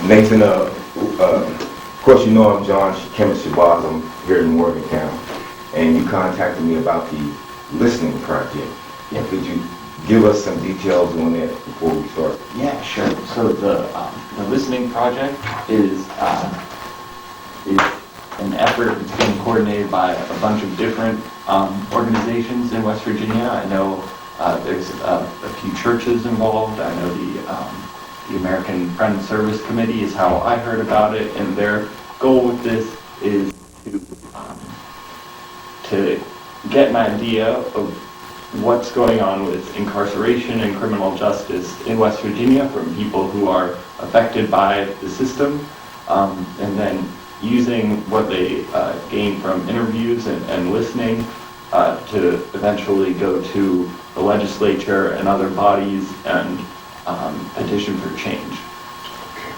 Nathan, of course you know I'm John Kemet Shabazz. I'm here in Morgantown, and you contacted me about the listening project. Yeah. Could you give us some details on that before we start? Yeah, sure. So the listening project is an effort that's being coordinated by a bunch of different organizations in West Virginia. I know there's a few churches involved. I know the American Friends Service Committee is how I heard about it, and their goal with this is to get an idea of what's going on with incarceration and criminal justice in West Virginia from people who are affected by the system, and then using what they gain from interviews and listening to eventually go to the legislature and other bodies and petition for change. Okay.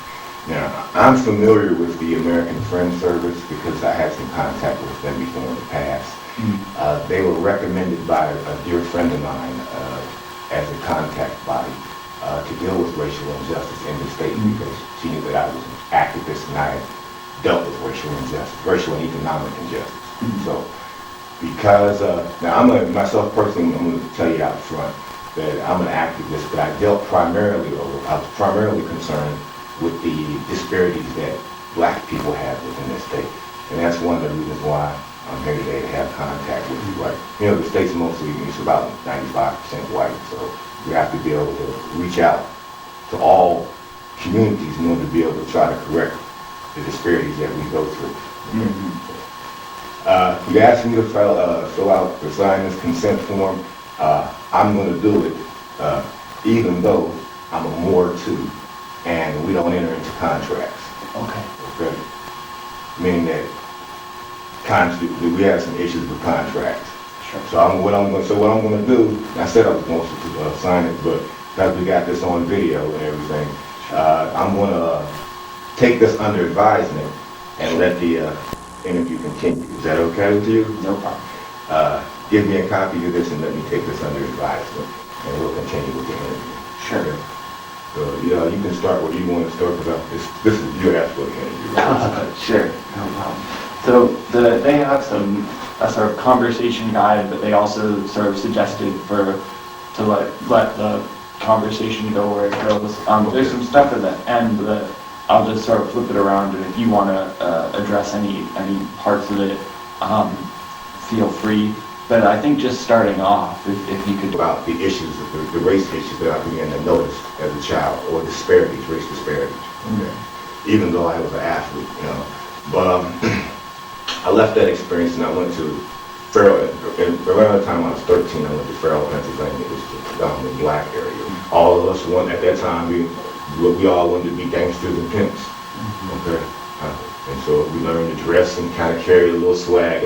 Now, I'm familiar with the American Friends Service because I had some contact with them before in the past. Mm-hmm. They were recommended by a dear friend of mine as a contact body to deal with racial injustice in the state, mm-hmm. because she knew that I was an activist and I had dealt with racial injustice, racial and economic injustice. Mm-hmm. So, because now myself personally, I'm going to tell you out front that I'm an activist, but I was primarily concerned with the disparities that black people have within the state, and that's one of the reasons why I'm here today to have contact with you. Right? You know, the state's mostly, it's about 95% white, so we have to be able to reach out to all communities in order to be able to try to correct the disparities that we go through. Mm-hmm. You asked me to fill out the sign this consent form. I'm going to do it, even though I'm a Ward 2, and we don't enter into contracts. Okay. Okay. Meaning that we have some issues with contracts. Sure. So what I'm going to do, I said I was going to sign it, but because we got this on video and everything, I'm going to take this under advisement and let the interview continue. Is that okay with you? No problem. Give me a copy of this and let me take this under advisement, and we'll continue with the interview. Sure. Okay? So you can start where you want to start, because this is your actual interview. Right? Sure, no problem. So they have a sort of conversation guide, but they also sort of suggested to let the conversation go where it goes. There's some stuff at the end that I'll just sort of flip it around, and if you want to address any parts of it, feel free. But I think just starting off, if you could... About the issues, the race issues that I began to notice as a child, or disparities, race disparities. Okay. Even though I was an athlete, you know. But I left that experience and I went to Farrell, and around the time I was 13, I went to Farrell, Pennsylvania, which is the predominantly black area. All of us at that time, we all wanted to be gangsters and pimps. Okay. And so we learned to dress and kind of carry a little swag.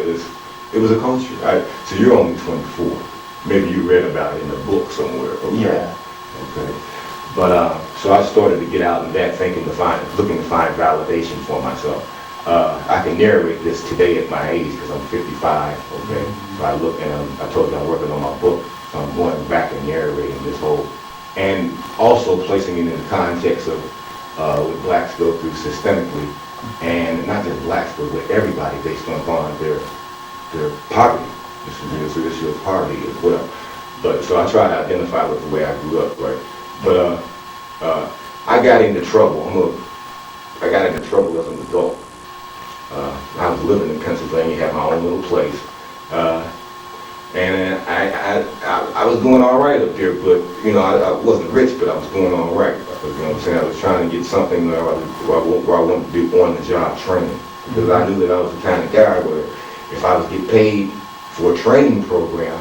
It was a culture, right? So you're only 24. Maybe you read about it in a book somewhere. Okay? Yeah. Okay. But so I started to get out in that, looking to find validation for myself. I can narrate this today at my age because I'm 55. Okay. So I look and I told you I'm working on my book. So I'm going back and narrating this whole, and also placing it in the context of what blacks go through systemically, and not just blacks, but with everybody based on their poverty. This issue of poverty as well. But so I try to identify with the way I grew up, right? But I got into trouble. I got into trouble as an adult. I was living in Pennsylvania, had my own little place, and I was doing all right up there. But you know, I wasn't rich, but I was doing all right. You know what I'm saying? I was trying to get something where I wanted to do on-the-job training, because I knew that I was the kind of guy where if I was get paid for a training program,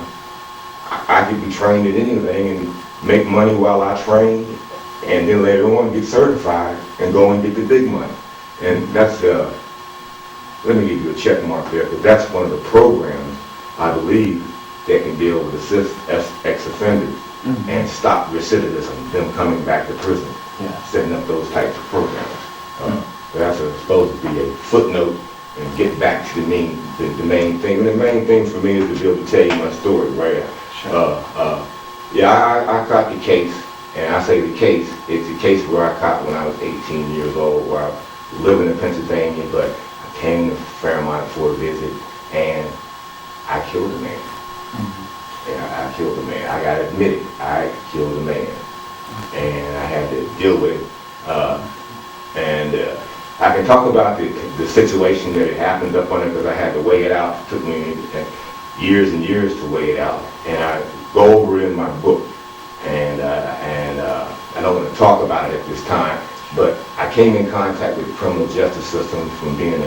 I could be trained at anything and make money while I train, and then later on get certified and go and get the big money. And that's let me give you a check mark there, because that's one of the programs I believe that can deal with assist ex-offenders and stop recidivism, them coming back to prison, setting up those types of programs. That's supposed to be a footnote and get back to the main thing. And the main thing for me is to be able to tell you my story, right? Sure. I caught the case And I say the case, it's a case where I caught when I was 18 years old, where I was living in Pennsylvania, but I came to Fairmont for a visit, and I killed a man. Yeah, I killed a man. I gotta admit it, I killed a man. And I had to deal with it. I can talk about the situation that it happened up on it because I had to weigh it out. It took me years and years to weigh it out. And I go over it in my book. And I don't want to talk about it at this time, but I came in contact with the criminal justice system from being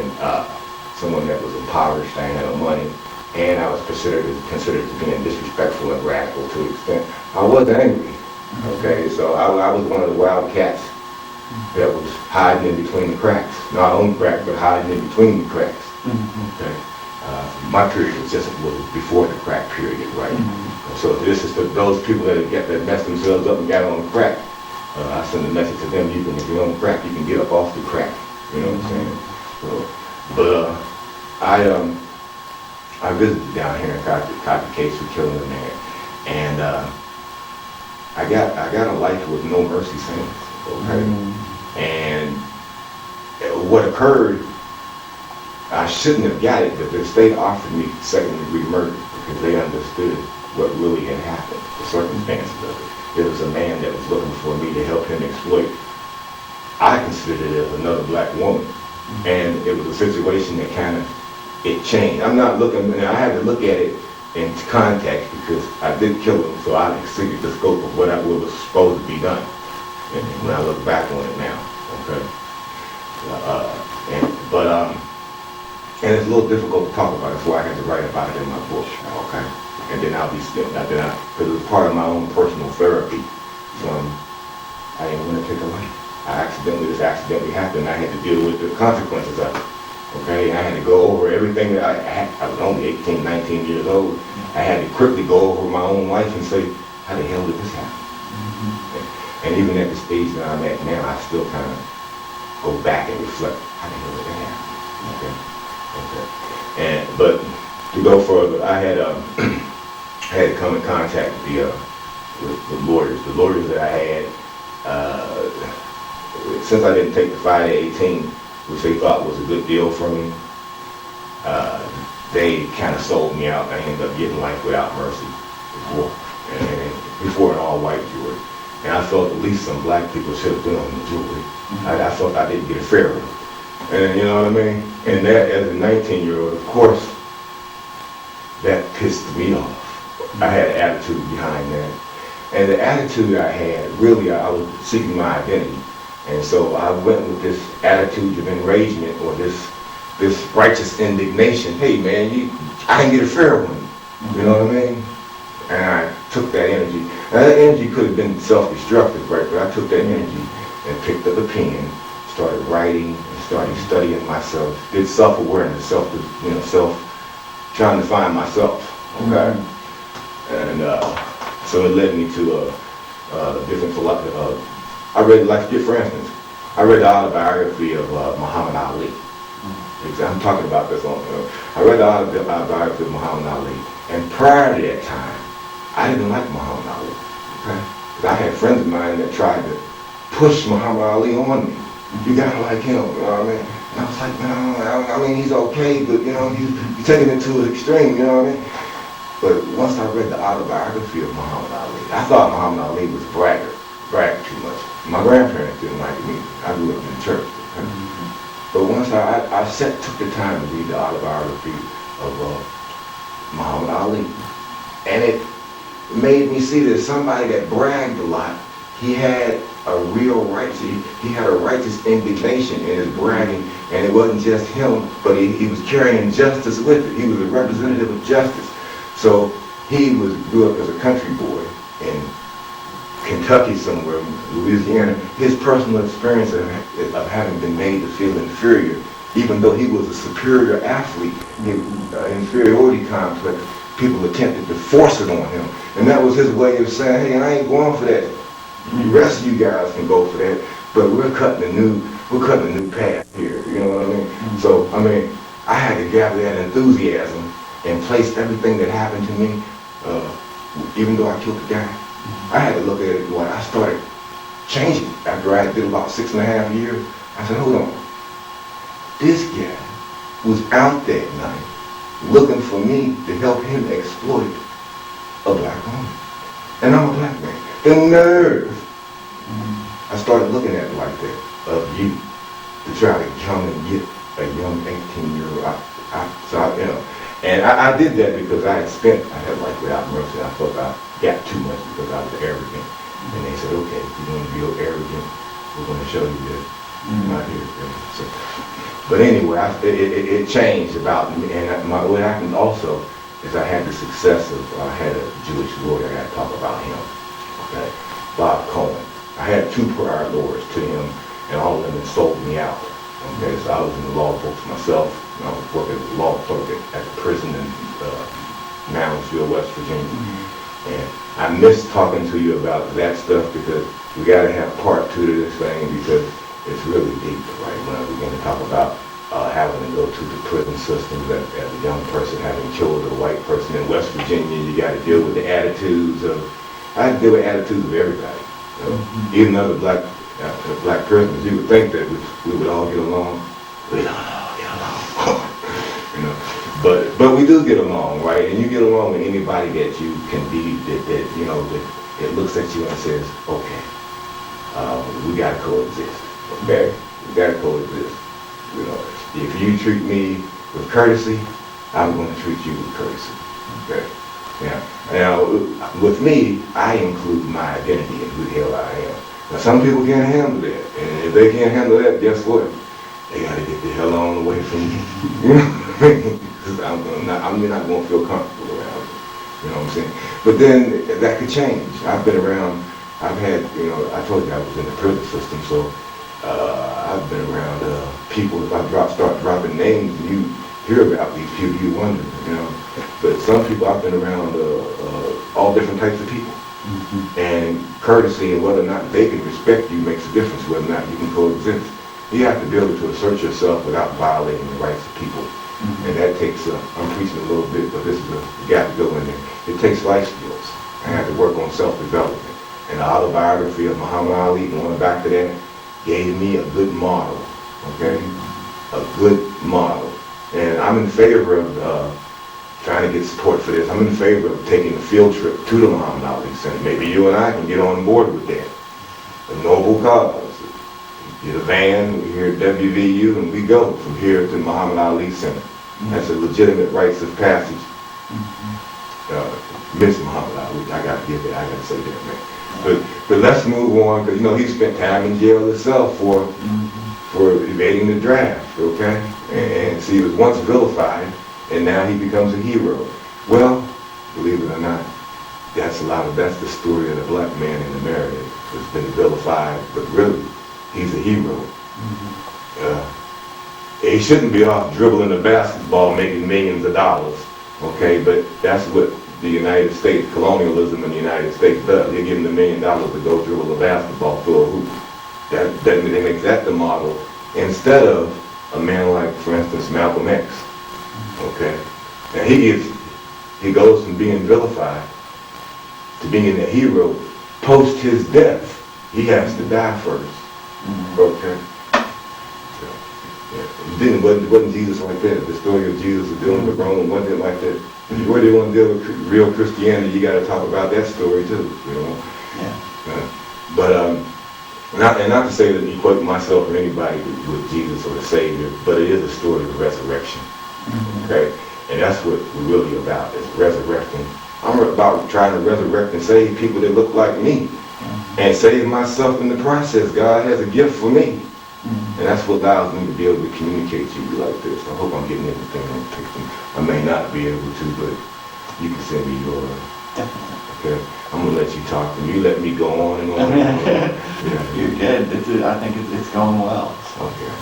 someone that was impoverished. I had no money. And I was considered to being disrespectful and radical to an extent. I wasn't angry. Okay, so I was one of the wild cats that was hiding in between the cracks. Not on the crack, but hiding in between the cracks. Okay. My period was before the crack period, right? So this is those people that messed themselves up and got on the crack. I send a message to them: if you're on the crack, you can get up off the crack. You know what I'm saying? So, but I visited down here and caught the case for killing a man, and I got a life with no mercy sentence. Okay, and what occurred, I shouldn't have got it, but the state offered me second-degree murder because they understood what really had happened, the circumstances of it. There was a man that was looking for me to help him exploit. I considered it as another black woman, and it was a situation that it changed. I'm not looking, and I had to look at it in context because I did kill him, so I exceeded the scope of what was supposed to be done. And when I look back on it now, okay. And it's a little difficult to talk about. That's why I had to write about it in my book, okay. And then because it was part of my own personal therapy. So I didn't want to take a life. This accidentally happened. I had to deal with the consequences of it. Okay, and I had to go over everything that I had. I was only 18, 19 years old. I had to quickly go over my own life and say, how the hell did this happen? And even at the stage that I'm at now, I still kind of go back and reflect, how the hell did that happen? Okay. But to go further, I had to come in contact with the lawyers. The lawyers that I had, since I didn't take the 5 to 18, which they thought was a good deal for me, they kind of sold me out. I ended up getting life without mercy before an all-white jury. And I felt at least some black people should have been on the jury. I felt I didn't get a fair one. And you know what I mean? And that, as a 19-year-old, of course, that pissed me off. I had an attitude behind that. And the attitude I had, really, I was seeking my identity. And so I went with this attitude of enragement or this righteous indignation. Hey man, I didn't get a fair one. You know what I mean? And I took that energy. Now that energy could have been self-destructive, right? But I took that energy and picked up a pen, started writing, and started studying myself. Did self-awareness, trying to find myself. Okay. And so it led me to different philosophy. I read, for instance, I read the autobiography of Muhammad Ali. I'm talking about this on, I read the autobiography of Muhammad Ali, and prior to that time, I didn't like Muhammad Ali. Okay? 'Cause I had friends of mine that tried to push Muhammad Ali on me. You gotta like him, you know what I mean? And I was like, no, I mean, he's okay, but he's taking it to an extreme, you know what I mean? But once I read the autobiography of Muhammad Ali, I thought Muhammad Ali was bragged too much. My grandparents didn't like me. I grew up in church. Okay? But once I took the time to read the autobiography of Muhammad Ali, and it made me see that somebody that bragged a lot, he had a real he had a righteous indignation in his bragging, and it wasn't just him, but he was carrying justice with it. He was a representative of justice. So he grew up as a country boy in Kentucky somewhere, Louisiana. His personal experience of having been made to feel inferior, even though he was a superior athlete, inferiority complex, people attempted to force it on him. And that was his way of saying, hey, I ain't going for that. The rest of you guys can go for that, but we're cutting a new path here, you know what I mean? So, I had to gather that enthusiasm and place everything that happened to me, even though I killed the guy, I had to look at it when I started changing after I did about 6.5 years. I said, hold on. This guy was out that night looking for me to help him exploit a black woman. And I'm a black man. The nerve. I started looking at it like that, of you, to try to come and get a young 18-year-old and I did that because I had like without mercy, I thought I got too much because I was arrogant. And they said, okay, if you're going to be arrogant, we're going to show you that you're not here. So, but anyway, it changed about me. And what happened also is I had the success of, I had a Jewish lawyer, I got to talk about him, okay, Bob Cohen. I had 2 prior lawyers to him, and all of them had sold me out. Okay, so I was in the law books myself. I was working as a law clerk at the prison in Manuscript, West Virginia. And I miss talking to you about that stuff because we got to have part 2 to this thing because it's really deep, right? When we're going to talk about having to go to the prison system as a young person, having killed a white person in West Virginia, you got to deal with the attitudes of, I had to deal with attitudes of everybody. You know? Even other black prisoners, you would think that we would all get along. We don't all get along. You know, but we do get along, right? And you get along with anybody that you can be, that you know, that looks at you and says, okay, we gotta coexist. Okay, we gotta coexist. You know, if you treat me with courtesy, I'm going to treat you with courtesy. Okay. Yeah. Now, with me, I include my identity in who the hell I am. Now, some people can't handle that, and if they can't handle that, guess what? They got to get the hell on away from me. You know what I mean? Because I'm not going to feel comfortable around you. You know what I'm saying? But then that could change. I've been around. I've had, you know, I told you I was in the prison system, so I've been around people. If I start dropping names, and you hear about these people, you wonder, you know. But some people, I've been around all different types of people. And courtesy and whether or not they can respect you makes a difference whether or not you can coexist. You have to be able to assert yourself without violating the rights of people. And that takes, I'm preaching a little bit, but this is you got to go in there. It takes life skills. I had to work on self-development. And the autobiography of Muhammad Ali, going back to that, gave me a good model, okay? A good model. And I'm in favor of trying to get support for this. I'm in favor of taking a field trip to the Muhammad Ali Center. Maybe you and I can get on board with that. A noble cause. Get a van, we're here at WVU, and we go from here to the Muhammad Ali Center. That's a legitimate rites of passage. Miss Muhammad Ali, I got to give it, I got to say that, man. But let's move on, because, you know, he spent time in jail himself for evading the draft, okay? And see, he was once vilified, and now he becomes a hero. Well, believe it or not, that's the story of the black man in America that's been vilified, but really, he's a hero. He shouldn't be off dribbling a basketball making millions of dollars, okay? But that's what the United States, colonialism in the United States does. They give him $1 million to go dribble a basketball through a hoop. They make that the model instead of a man like, for instance, Malcolm X, okay? Now he goes from being vilified to being a hero post his death. He has to die first. Okay. Yeah. Wasn't Jesus like that? The story of Jesus dealing with Rome wasn't it like that? If you really want to deal with real Christianity, you got to talk about that story too. You know. Yeah. But not to say that equate myself or anybody with Jesus or the Savior, but it is a story of resurrection. Okay. And that's what we're really about, is resurrecting. I'm about trying to resurrect and save people that look like me. And save myself in the process. God has a gift for me. And that's what allows me to be able to communicate to you like this. I hope I'm getting everything on picture. I may not be able to, but you can send me your... Definitely. Okay? I'm going to let you talk, and you let me go on and on and on. Yeah. You're good. I think it's going well. So. Okay.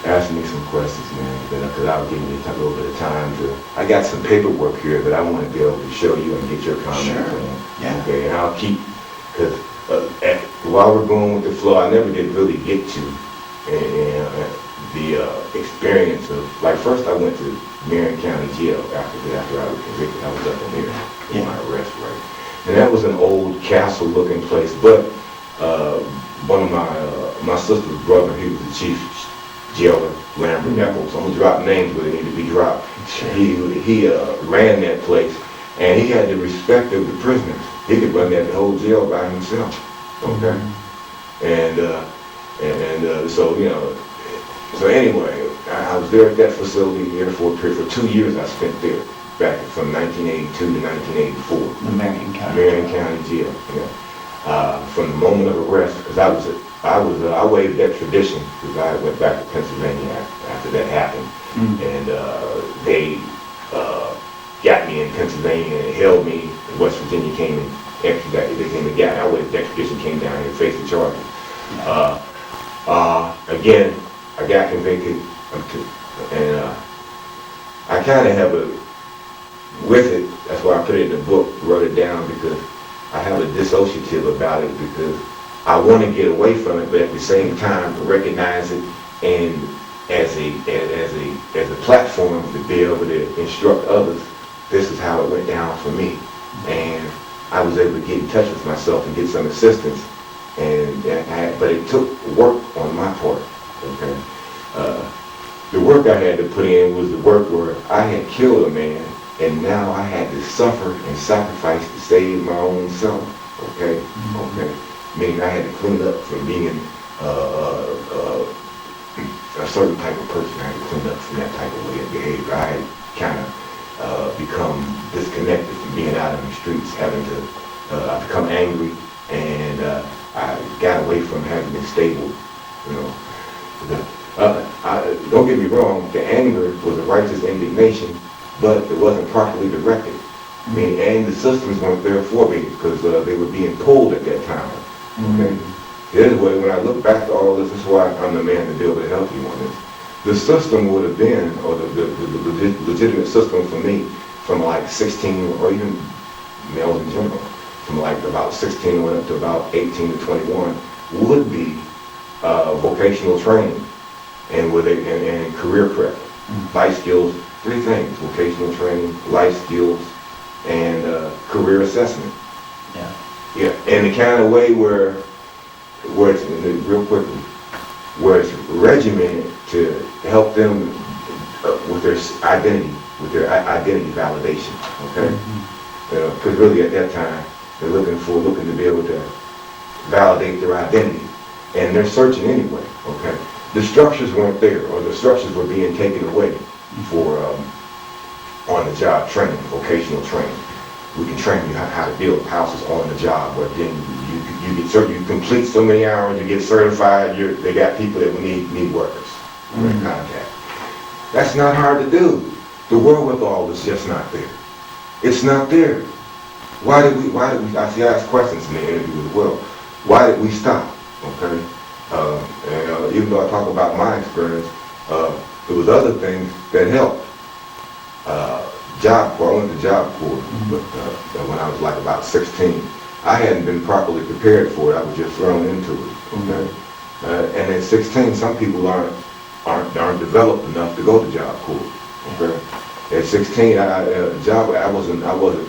Ask me some questions, man, because I'll give you a little bit of time to... I got some paperwork here that I want to be able to show you and get your comments on. Yeah. Okay, and I'll keep... Because while we're going with the flow, I never did really get to the experience of, like, first I went to Marion County Jail after I was convicted. I was up in there in my arrest, right? And that was an old castle-looking place. But one of my sister's brother, he was the chief jailer, Lambert Eccles. I'm gonna drop names where they need to be dropped. He ran that place, and he had the respect of the prisoners. He could run that whole jail by himself. Okay, and so you know. So anyway, I was there at that facility there for a period. For 2 years I spent there, back from 1982 to 1984. The Marion County. Marion County Jail, yeah. From the moment of arrest, because I waived that tradition, because I went back to Pennsylvania after that happened. And they got me in Pennsylvania and held me. West Virginia came and extradited. They came and got me. I waived that tradition, came down here and faced the charges. Again, I got convicted, and I kind of have with it, that's why I put it in the book, wrote it down, because I have a dissociative about it, because I want to get away from it, but at the same time recognize it and as a platform to be able to instruct others. This is how it went down for me, and I was able to get in touch with myself and get some assistance, but it took work on my part. Okay, the work I had to put in was the work where I had killed a man, and now I had to suffer and sacrifice to save my own self. Okay, meaning I had to clean up from being a certain type of person. I had to clean up from that type of way of behavior. I had kind of become disconnected from being out in the streets, having to I become angry, and I got away from having been stable. You know, don't get me wrong. The anger was a righteous indignation, but it wasn't properly directed. I mean, and the systems weren't there for me because they were being pulled at that time. Okay. Anyway, when I look back to all this is why I'm the man to be able to help you on this. The system would have been, or the legitimate system for me, from like 16, or even males in general, from like about 16 went up to about 18 to 21, would be vocational training and and career prep, life skills. 3 things: vocational training, life skills, and career assessment. Yeah, in the kind of way where it's, real quickly, where it's regimented to help them with their identity validation. Okay, because really at that time they're looking to be able to validate their identity, and they're searching anyway. Okay, the structures weren't there, or the structures were being taken away for on-the-job training, vocational training. We can train you how to build houses on the job, but then you complete so many hours, you get certified. They got people that need workers. We're in contact. That's not hard to do. The wherewithal is just not there. It's not there. Why did we? I ask questions in the interview as well. Why did we stop? Okay, and even though I talk about my experience, there was other things that helped. Job Corps. I went to Job Corps, but when I was like about 16, I hadn't been properly prepared for it. I was just thrown into it. Okay, and at 16, some people aren't developed enough to go to Job Corps. Okay, at 16, I wasn't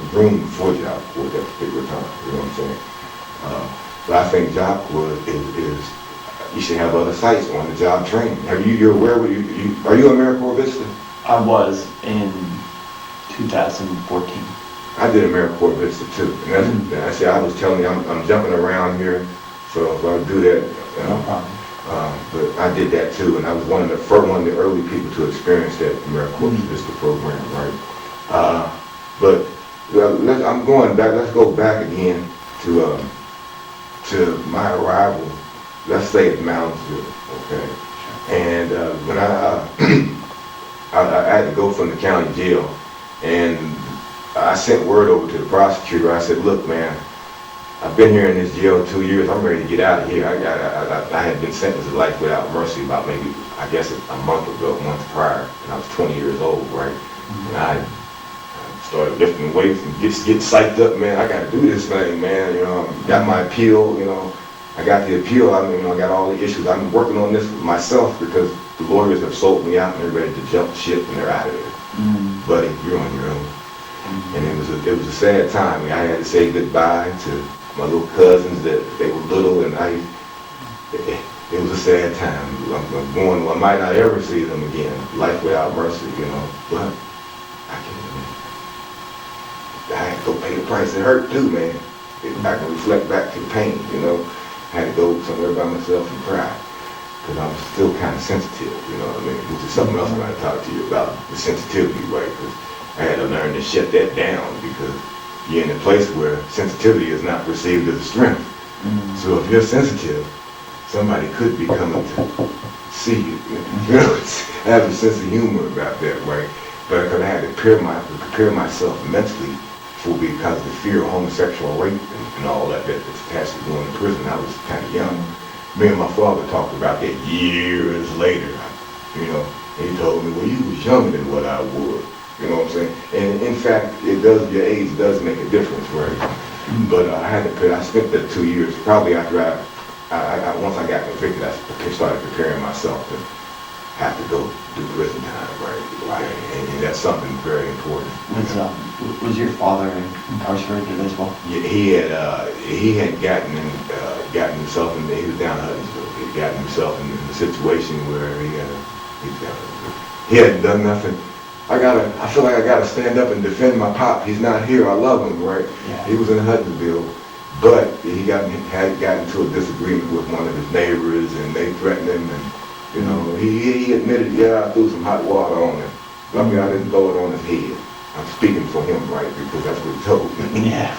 groomed for Job Corps at that particular time. You know what I'm saying? But I think Job Corps is you should have other sites on the job training. You're aware? Are you AmeriCorps Vista? I was in 2014. I did AmeriCorps Vista too, and that's I was telling you I'm jumping around here, so if I do that, no problem. But I did that too, and I was one of the early people to experience that AmeriCorps Vista program, right? But I'm going back. Let's go back again to my arrival. Let's say at Moundsville, okay? And when I had to go from the county jail, and I sent word over to the prosecutor. I said, "Look, man, I've been here in this jail 2 years. I'm ready to get out of here. I had been sentenced to life without mercy about maybe, I guess, a month prior, and I was 20 years old, right? And I started lifting weights and getting psyched up, man. I got to do this thing, man. You know, got my appeal. You know, I got the appeal. I got all the issues. I'm working on this myself because the lawyers have sold me out and they're ready to jump ship and they're out of there. Buddy, you're on your own. And it was a sad time. I had to say goodbye to my little cousins that they were little, and it was a sad time. I'm going, I might not ever see them again. Life without mercy, you know. But I had to go pay the price. It hurt too, man. I can reflect back to the pain, you know. I had to go somewhere by myself and cry. Because I'm still kind of sensitive, you know what I mean? Which is something else I'm going to talk to you about, the sensitivity, right? Because I had to learn to shut that down because you're in a place where sensitivity is not perceived as a strength. So if you're sensitive, somebody could be coming to see you. You know, I have a sense of humor about that, right? But because I had to prepare myself mentally because of the fear of homosexual rape and all that's attached to going to prison. I was kind of young. Me and my father talked about that years later. You know, he told me, well, you was younger than what I was. You know what I'm saying? And in fact, your age does make a difference, right? But I spent the 2 years, probably after once I got convicted, I started preparing myself to have to go do prison time, right? And that's something very important. Was your father incarcerated as well? Yeah, he had gotten himself in. He was down in Huttinsville. He had gotten himself in a situation where he hadn't done nothing. I feel like I gotta stand up and defend my pop. He's not here. I love him, right? Yeah. He was in Huttinsville, but he had gotten into a disagreement with one of his neighbors, and they threatened him. And you know, he admitted, yeah, I threw some hot water on him. Luckily, I didn't throw it on his head. I'm speaking for him, right? Because that's what he told me. Yeah.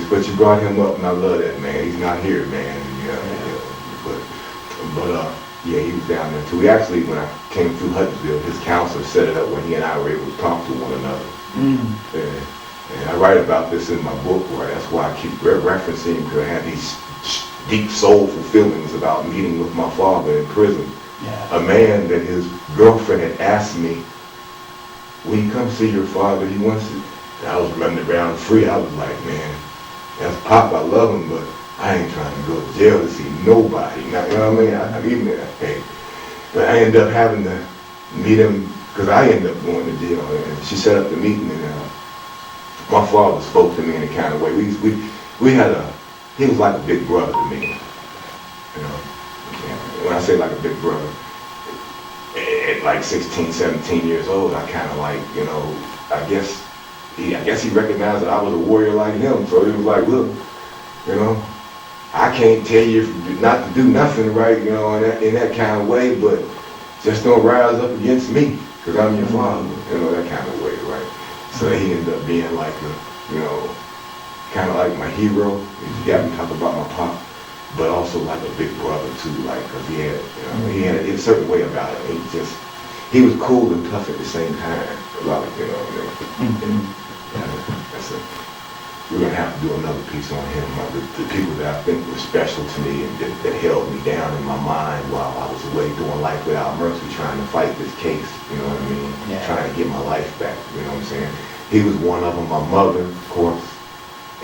But you brought him up, and I love that, man. He's not here, man. Yeah, he was down there too. We actually, when I came through Huttinsville, his counselor set it up when he and I were able to talk to one another. And I write about this in my book, right? That's why I keep referencing, because I had these deep soulful feelings about meeting with my father in prison. Yeah. A man that his girlfriend had asked me, will you come see your father? He wants to. And I was running around free. I was like, man, that's Pop. I love him, but I ain't trying to go to jail to see nobody. Now, you know what I mean? But I ended up having to meet him because I ended up going to jail. And she set up the meeting, and my father spoke to me in a kind of way. He was like a big brother to me. You know, when I say like a big brother, at like 16, 17 years old, I kind of like, you know, I guess he recognized that I was a warrior like him. So he was like, look, you know, I can't tell you not to do nothing, right, you know, in that kind of way, but just don't rise up against me, because I'm your father, you know, that kind of way, right? So he ended up being like a, you know, kind of like my hero. He got me talking about my pop, but also like a big brother too, like, because he had a certain way about him. He was cool and tough at the same time, like, you know what I mean? We're going to have to do another piece on him, the people that I think were special to me and that held me down in my mind while I was away doing life without mercy, trying to fight this case, you know what I mean? Yeah. Trying to get my life back, you know what I'm saying? He was one of them, my mother, of course.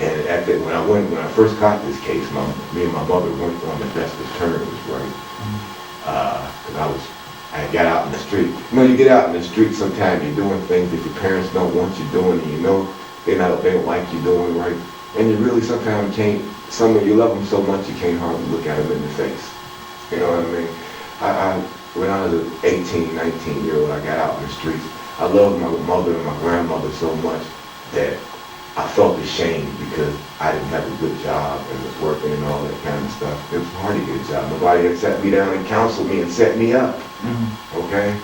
And when I first caught this case, me and my mother weren't on the best of terms, right? Because I got out in the street. You know, you get out in the street sometimes, you're doing things that your parents don't want you doing, and you know they don't like you doing, right? And you really sometimes can't, you love them so much you can't hardly look at them in the face. You know what I mean? When I was an 18, 19-year-old, I got out in the streets. I loved my mother and my grandmother so much that I felt ashamed because I didn't have a good job and was working and all that kind of stuff. It was hard to get a job. Nobody had sat me down and counseled me and set me up, okay?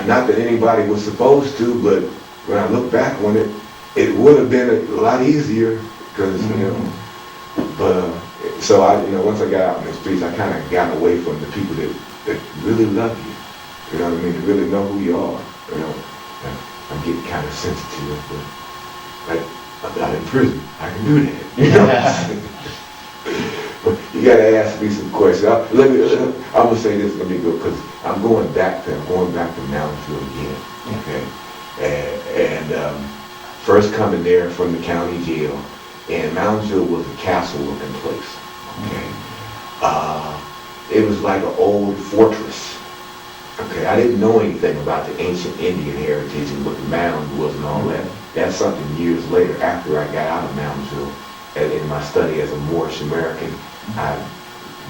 Not that anybody was supposed to, but when I look back on it, it would have been a lot easier because, you know, but, so once I got out in the streets, I kind of got away from the people that really love you, you know what I mean, that really know who you are, you know. I'm getting kind of sensitive, but like, I'm not in prison, I can do that, you know. But you gotta ask me some questions. I'm gonna say this, let me go, because I'm going back to Moundsville again, okay? And first coming there from the county jail, and Moundsville was a castle-looking place, okay? It was like an old fortress, okay? I didn't know anything about the ancient Indian heritage and what the mound was and all that. That's something years later, after I got out of Moundsville, in my study as a Moorish American, I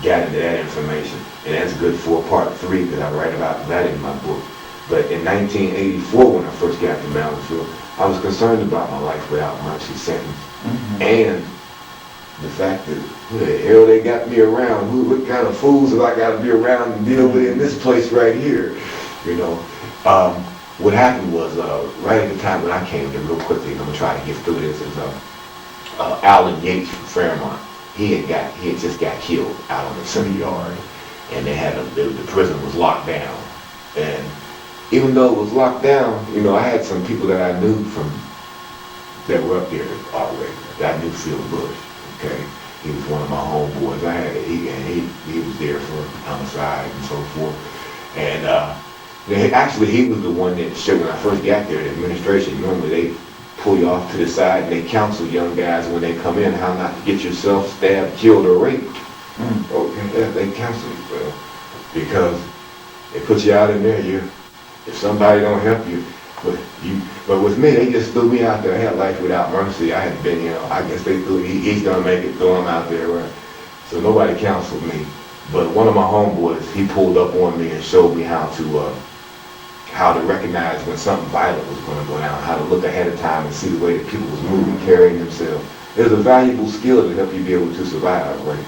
got into that information. And that's good for part 3, because I write about that in my book. But in 1984, when I first got to Moundsville, I was concerned about my life without mercy sentence. And the fact that, who the hell they got me around? What kind of fools have I got to be around and deal with in this place right here? You know, what happened was, right at the time when I came there, real quickly, and I'm going to try to get through this, is Alan Yates from Fairmont. He had just got killed out on the center yard, and they had the prison was locked down. And even though it was locked down, you know, I had some people that I knew that were up there already. I knew Phil Bush. Okay, he was one of my homeboys. He was there for homicide and so forth. And actually, he was the one that showed, when I first got there, the administration, normally they pull you off to the side and they counsel young guys when they come in how not to get yourself stabbed, killed, or raped. Okay, they counsel you, well, because they put you out in there. If somebody don't help you, but with me, they just threw me out there. I had life without mercy. I had been, you know, I guess they threw, he's gonna make it, throw him out there. Right? So nobody counseled me. But one of my homeboys, he pulled up on me and showed me how to recognize when something violent was going to go down, how to look ahead of time and see the way that people was moving, carrying themselves. There's a valuable skill to help you be able to survive, right?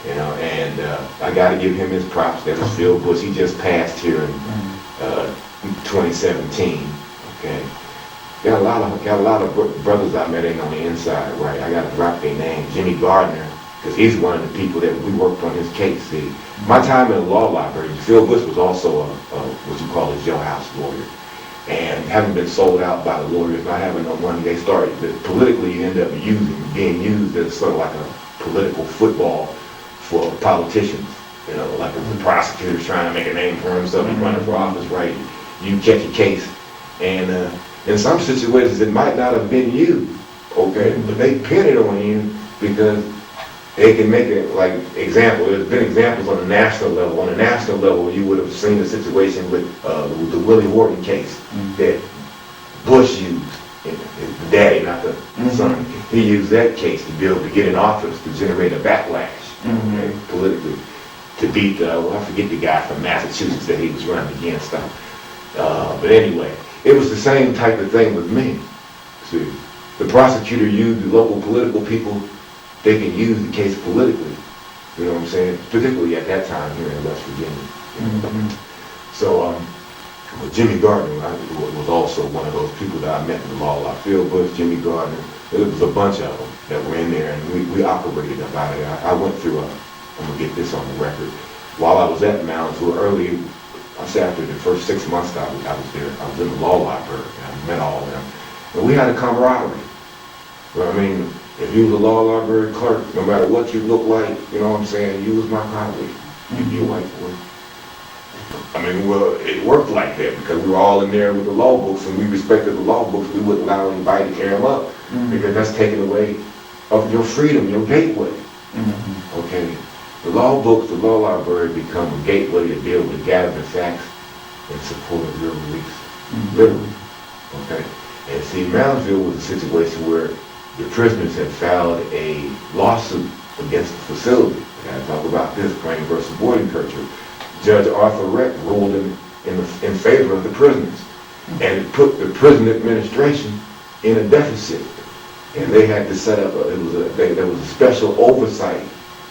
You know, and I got to give him his props. That was Phil Bush. He just passed here in 2017. Okay, got a lot of brothers I met in on the inside, right? I got to drop their name, Jimmy Gardner, because he's one of the people that we worked on his case. See, my time in the law library, Phil Bush was also a what you call a jailhouse lawyer, and having been sold out by the lawyers, not having no money, they started politically. You end up being used as sort of like a political football for politicians. You know, like the prosecutor's trying to make a name for himself, he's running for office, right? You catch a case, and in some situations it might not have been you, okay, but they pin it on you because they can make it like example. There's been examples on the national level. On the national level, you would have seen the situation with the Willie Horton case that Bush used. The daddy, not the son. He used that case to be able to get in office to generate a backlash, okay, politically, to beat I forget the guy from Massachusetts that he was running against. But anyway, it was the same type of thing with me. See, the prosecutor used the local political people. They can use the case politically. You know what I'm saying? Particularly at that time here in West Virginia. So, Jimmy Gardner was also one of those people that I met in the law. Like Phil Bush, Jimmy Gardner. There was a bunch of them that were in there, and we operated up out of there. I went through I'm gonna get this on the record. While I was at Moundsville early, I say after the first 6 months that I was there, I was in the law library, and I met all of them. And we had a camaraderie. Well, I mean, if you was a law library clerk, no matter what you look like, you know what I'm saying, you was my colleague. You'd be a white boy. I mean, well, it worked like that because we were all in there with the law books, and we respected the law books. We wouldn't allow anybody to tear them up because that's taking away of your freedom, your gateway. Okay? The law books, the law library become a gateway to be able to gather the facts in support of your release. Literally. Okay? And see, Moundsville was a situation where the prisoners had filed a lawsuit against the facility. I gotta talk about this, Crane versus Boarding Culture. Judge Arthur Reck ruled in favor of the prisoners, and it put the prison administration in a deficit. And they had to set up there was a special oversight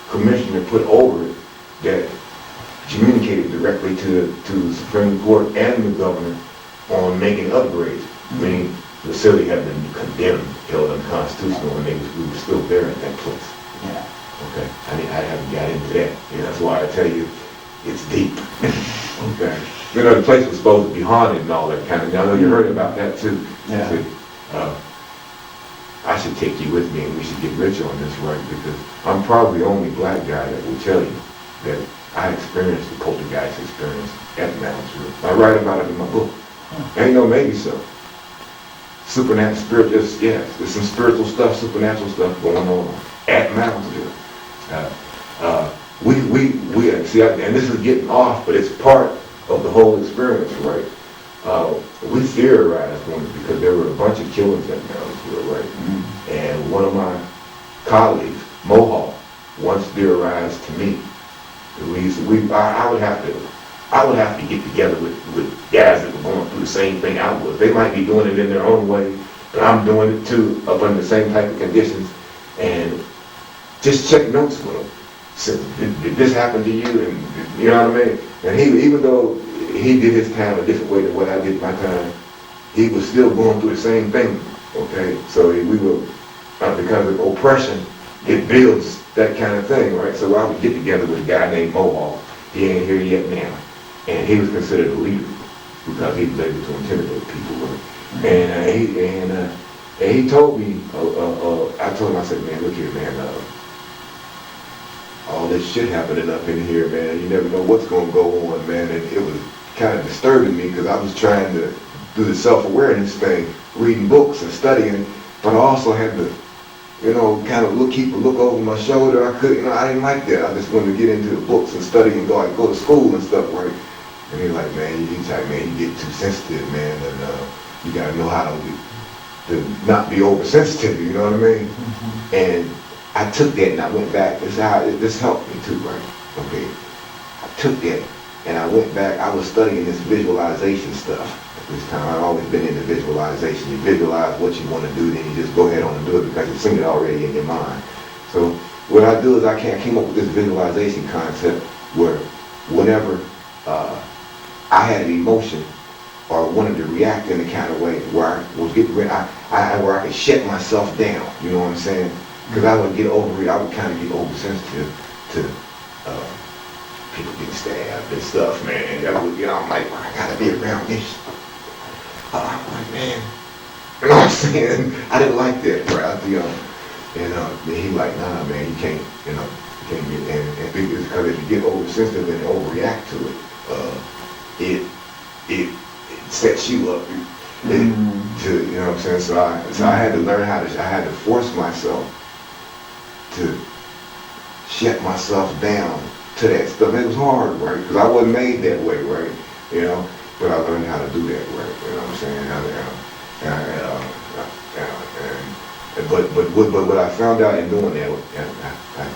commissioner put over it that communicated directly to the Supreme Court and the governor on making upgrades. I mean, the facility had been condemned, held unconstitutional, and we were still there at that place. Yeah. Okay. I haven't got into that. That's why I tell you, it's deep. Okay. You know, the place was supposed to be haunted and all that kind of thing. I know you heard about that too. Yeah. See, I should take you with me and we should get rich on this, right? Because I'm probably the only black guy that will tell you that I experienced the poltergeist experience at Moundsville. I write about it in my book. Ain't no maybe so. Supernatural, spiritual, yes, there's some spiritual stuff, supernatural stuff going on at Moundsville. We see, and this is getting off, but it's part of the whole experience, right? We theorized on it because there were a bunch of killings at Manuscript, right? And one of my colleagues, Mohawk, once theorized to me. I would have to get together with guys that were going through the same thing I was. They might be doing it in their own way, but I'm doing it too, up under the same type of conditions, and just check notes with them. So, did this happen to you? And you know what I mean? And even though he did his time a different way than what I did my time, he was still going through the same thing. Okay, so we were because of oppression, it builds that kind of thing, right? So I would get together with a guy named Mohawk. He ain't here yet now, and he was considered a leader because he was able to intimidate people. Right? And he told me, I told him, I said, man, look here, man. All this shit happening up in here, man. You never know what's going to go on, man. And it was kind of disturbing me because I was trying to do the self-awareness thing, reading books and studying, but I also had to, kind of keep a look over my shoulder. I didn't like that. I just wanted to get into the books and study and go to school and stuff, right? And he's like, man, you get too sensitive, man, and you got to know how to not be oversensitive, you know what I mean? Mm-hmm. And I took that and I went back. This helped me too, right? Okay. I took that and I went back. I was studying this visualization stuff at this time. I've always been into visualization. You visualize what you want to do, then you just go ahead on and do it because you've seen it already in your mind. So what I do is I came up with this visualization concept where whenever I had an emotion or wanted to react in a kind of way where I was getting ready, where I could shut myself down. You know what I'm saying? Because I would I would kind of get oversensitive to people getting stabbed and stuff, man. And that would, I'm like, well, I gotta be around this. I'm like, man, you know what I'm saying? I didn't like that, right? And he like, nah, man, you can't, you can't get, and because if you get oversensitive and overreact to it sets you up. You know what I'm saying? So I had to learn I had to force myself to shut myself down to that stuff. It was hard, right? Because I wasn't made that way, right? But I learned how to do that, right? You know what I'm saying? But what I found out in doing that,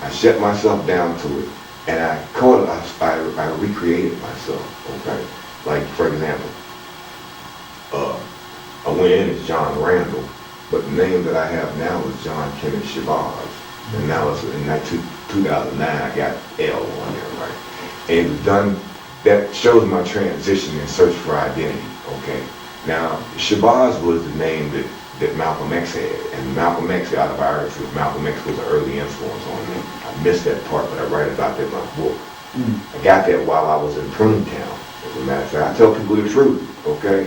I shut myself down to it, and I recreated myself, okay? Like, for example, I went in as John Randall, but the name that I have now is John Kemet Shabazz. And now it's in 2009, I got L on there, right? And it was done, that shows my transition and search for identity, okay? Now, Shabazz was the name that Malcolm X had, and Malcolm X, the autobiography of Malcolm X was an early influence on me. I missed that part, but I write about that in my book. I got that while I was in Pruning Town, as a matter of fact. I tell people the truth, okay?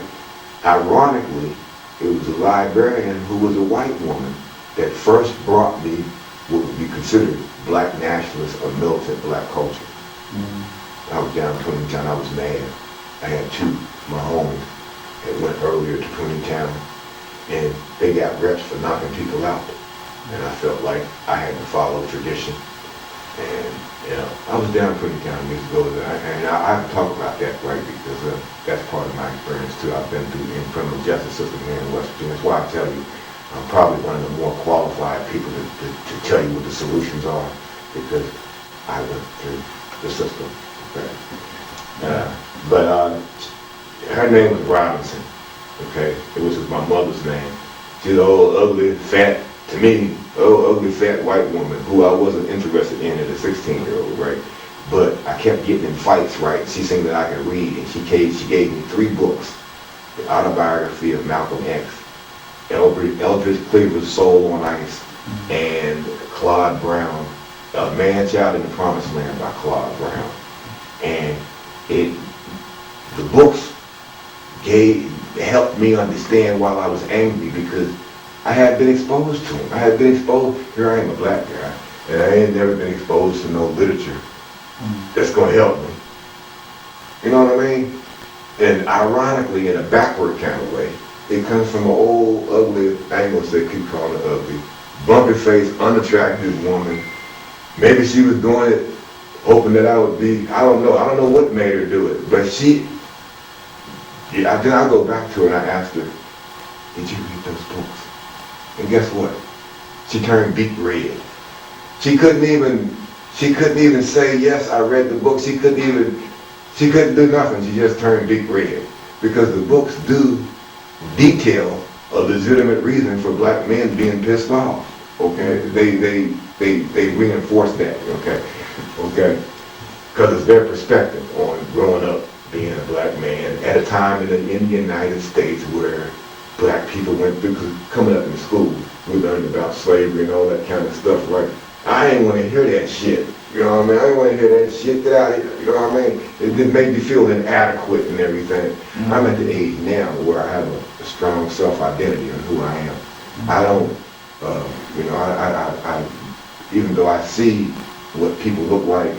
Ironically, it was a librarian who was a white woman that first brought me what would be considered black nationalist or militant black culture. I was down in Pruning Town, I was mad. I had my homies that went earlier to Pruning Town, and they got reps for knocking people out. And I felt like I had to follow tradition. And, I was down in Pruning Town years ago, and I have to talk about that, right, because that's part of my experience too. I've been through the criminal justice system here in West Virginia. That's why I tell you, I'm probably one of the more qualified people to tell you what the solutions are, because I went through the system. Okay? But her name was Robinson. Okay, it was my mother's name. She's an old, ugly, fat, to me, ugly, fat white woman who I wasn't interested in as a 16-year-old, right? But I kept getting in fights, right? She seen that I could read, and she gave me 3 books: the autobiography of Malcolm X, Eldridge Cleaver's Soul on Ice, and Claude Brown, A Man Child in the Promised Land by Claude Brown. And the books helped me understand why I was angry, because I had been exposed to them. Here I am, a black guy, and I ain't never been exposed to no literature that's gonna help me. You know what I mean? And ironically, in a backward kind of way, it comes from an old, ugly, I ain't gonna say keep calling her ugly, bumpy-faced, unattractive woman. Maybe she was doing it hoping that I would be, I don't know what made her do it, but she Yeah, then I go back to her and I asked her, did you read those books? And guess what? She turned beet red. She couldn't even say, yes, I read the book. She couldn't do nothing. She just turned beet red. Because the books do detail a legitimate reason for black men being pissed off. Okay? They reinforce that, okay? Because it's their perspective on growing up being a black man at a time in the United States where black people went through, cause coming up in school, we learned about slavery and all that kind of stuff, right? I ain't want to hear that shit, you know what I mean? I ain't want to hear that shit, get out of here, you know what I mean? It made me feel inadequate and everything. Mm-hmm. I'm at the age now where I have a strong self-identity on who I am. Mm-hmm. I don't, I even though I see what people look like,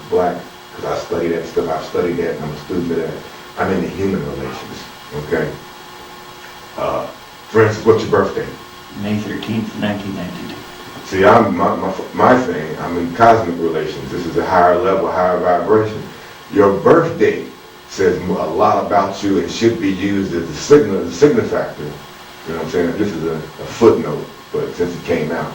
black, because I study that stuff, I've studied that, and I'm a student of that. I'm into human relations, okay? For instance, what's your birthday? May 13th, 1992. See, my thing, I'm in cosmic relations. This is a higher level, higher vibration. Your birth date says a lot about you and should be used as a signifactor. You know what I'm saying? This is a footnote, but since it came out,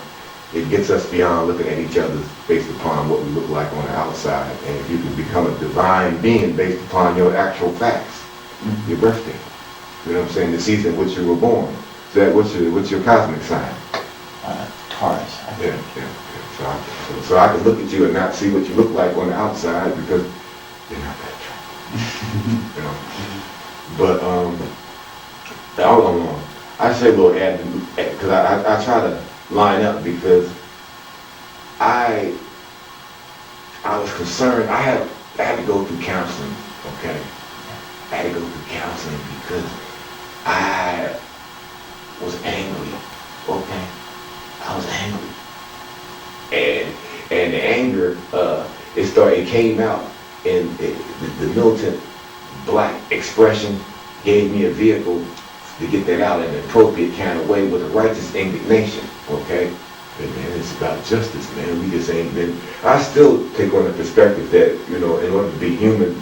it gets us beyond looking at each other based upon what we look like on the outside. And if you can become a divine being based upon your actual facts, your birthday. You know what I'm saying? The season in which you were born. So that what's your cosmic sign? Taurus. Yeah. So I can look at you and not see what you look like on the outside because you're not that attractive. But I say a little add because I try to line up because I was concerned. I had to go through counseling. Okay, I had to go through counseling because I was angry. Okay. I was angry, and the anger, it came out, and the militant black expression gave me a vehicle to get that out in an appropriate kind of way with a righteous indignation, okay? And man, it's about justice, man. We just ain't been. I still take on the perspective that, in order to be human,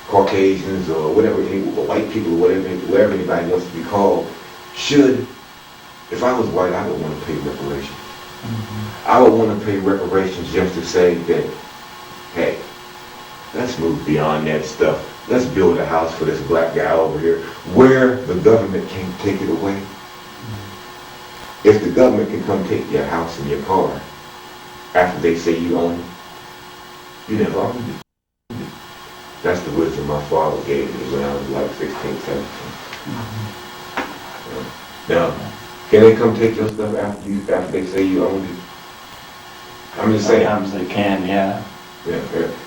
Caucasians or whatever, white people or whatever anybody wants to be called, should. If I was white, I would want to pay reparations. Mm-hmm. I would want to pay reparations just to say that, hey, let's move beyond that stuff. Let's build a house for this black guy over here where the government can't take it away. Mm-hmm. If the government can come take your house and your car after they say you own it, you never owned it. That's the wisdom my father gave me when I was like 16, 17. Mm-hmm. Now, can they come take your stuff after they say you owned it? I'm just saying. Sometimes they can, yeah. Yeah.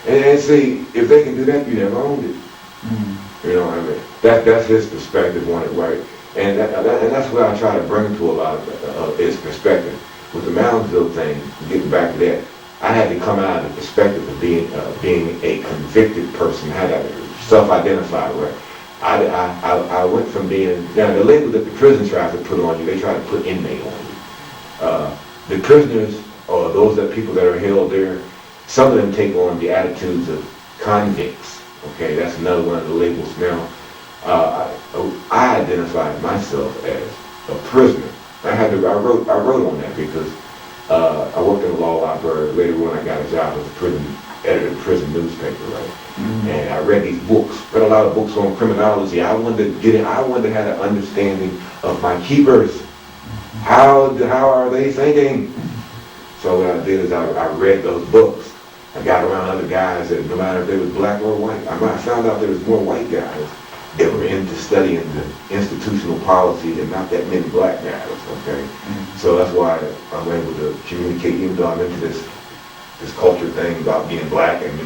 And see, if they can do that, you never owned it. Mm-hmm. You know what I mean? That's his perspective on it, right? And that's what I try to bring to a lot of his perspective. With the Moundsville thing, getting back to that, I had to come out of the perspective of being a convicted person. I had to self-identify, right? I went from being, now the label that the prison tries to put on you, they try to put inmate on you. The prisoners, or those people that are held there, some of them take on the attitudes of convicts. Okay, that's another one of the labels now. I identified myself as a prisoner. I wrote on that because I worked in the law library. Later when I got a job as a prison editor of the prison newspaper, right? Mm-hmm. And I read these books, read a lot of books on criminology. I wanted to have an understanding of my keepers. How are they thinking? So what I did is I read those books. I got around other guys that no matter if they was black or white, I found out there was more white guys that were into studying the institutional policy and not that many black guys, okay? Mm-hmm. So that's why I'm able to communicate, even though I'm into this culture thing about being black, and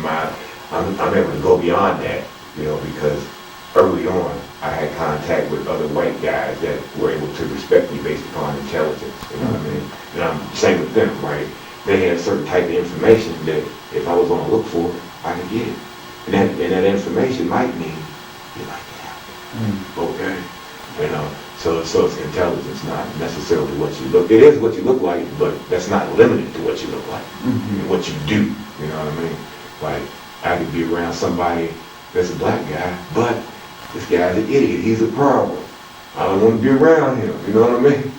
I'm able to go beyond that, because early on I had contact with other white guys that were able to respect me based upon intelligence, you know what I mean? And I'm same with them, right? They had a certain type of information that if I was on the look for, I could get it. And that information might mean you like that. Okay? So it's intelligence, not necessarily what you look. It is what you look like, but that's not limited to what you look like. Mm-hmm. And what you do, you know what I mean? Like, I could be around somebody That's a black guy, but this guy's an idiot. He's a problem. I don't want to be around him. You know what I mean?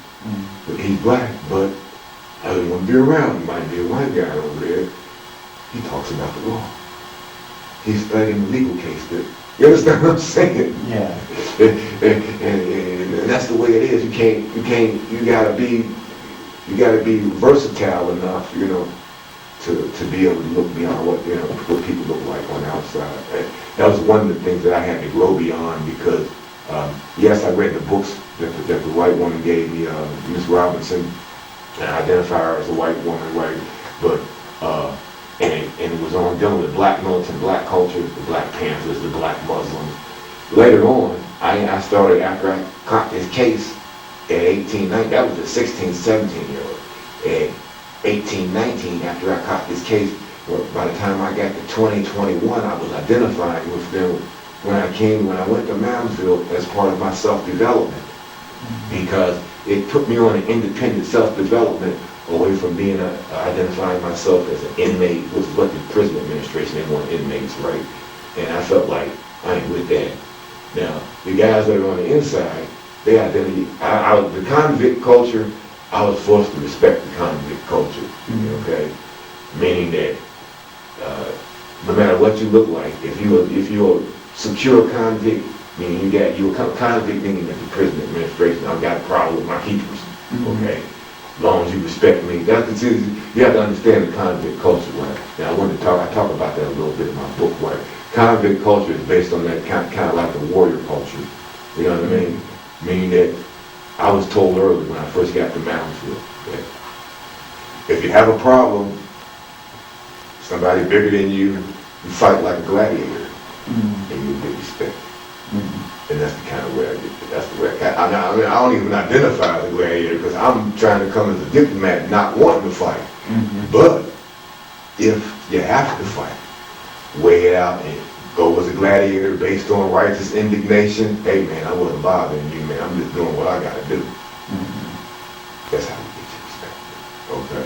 But he's black, but I don't want to be around him. Might be a white guy over there. He talks about the law. He's studying the legal case. You understand what I'm saying? Yeah. And that's the way it is. You gotta be versatile enough, you know, to be able to look beyond what people look like on the outside. And that was one of the things that I had to grow beyond because, yes, I read the books that the white woman gave me, Miss Robinson, and I identify her as a white woman, right? But and it was on dealing with black militant, black culture, the Black Panthers, the black Muslims. Later on, I started, after I caught this case at 18, 19, that was a 16, 17-year-old. At 18, 19, after I caught this case, by the time I got to 20, 21, I was identifying with them when I went to Moundsville as part of my self-development. Because it put me on an independent self-development away from being identifying myself as an inmate, which is what the prison administration, they want inmates, right? And I felt like I ain't with that. Now, the guys that are on the inside, they identity, the convict culture, I was forced to respect the convict culture, okay? Meaning that no matter what you look like, if you're a secure convict, meaning you're a convict, meaning that the prison administration, I've got a problem with my keepers, okay? As long as you respect me, you have to understand the convict culture, right? Now I talk about that a little bit in my book, right? Convict culture is based on that kind of like the warrior culture, you know what I mean? Meaning that I was told early when I first got to Moundsville that if you have a problem, somebody bigger than you fight like a gladiator, and you'll get respect. And that's the kind of way I get it. That's the way I mean, I don't even identify as a gladiator because I'm trying to come as a diplomat, not wanting to fight. But if you have to fight, weigh it out and go as a gladiator based on righteous indignation. Hey man, I wasn't bothering you, man. I'm just doing what I gotta do. That's how you get your respect. Okay?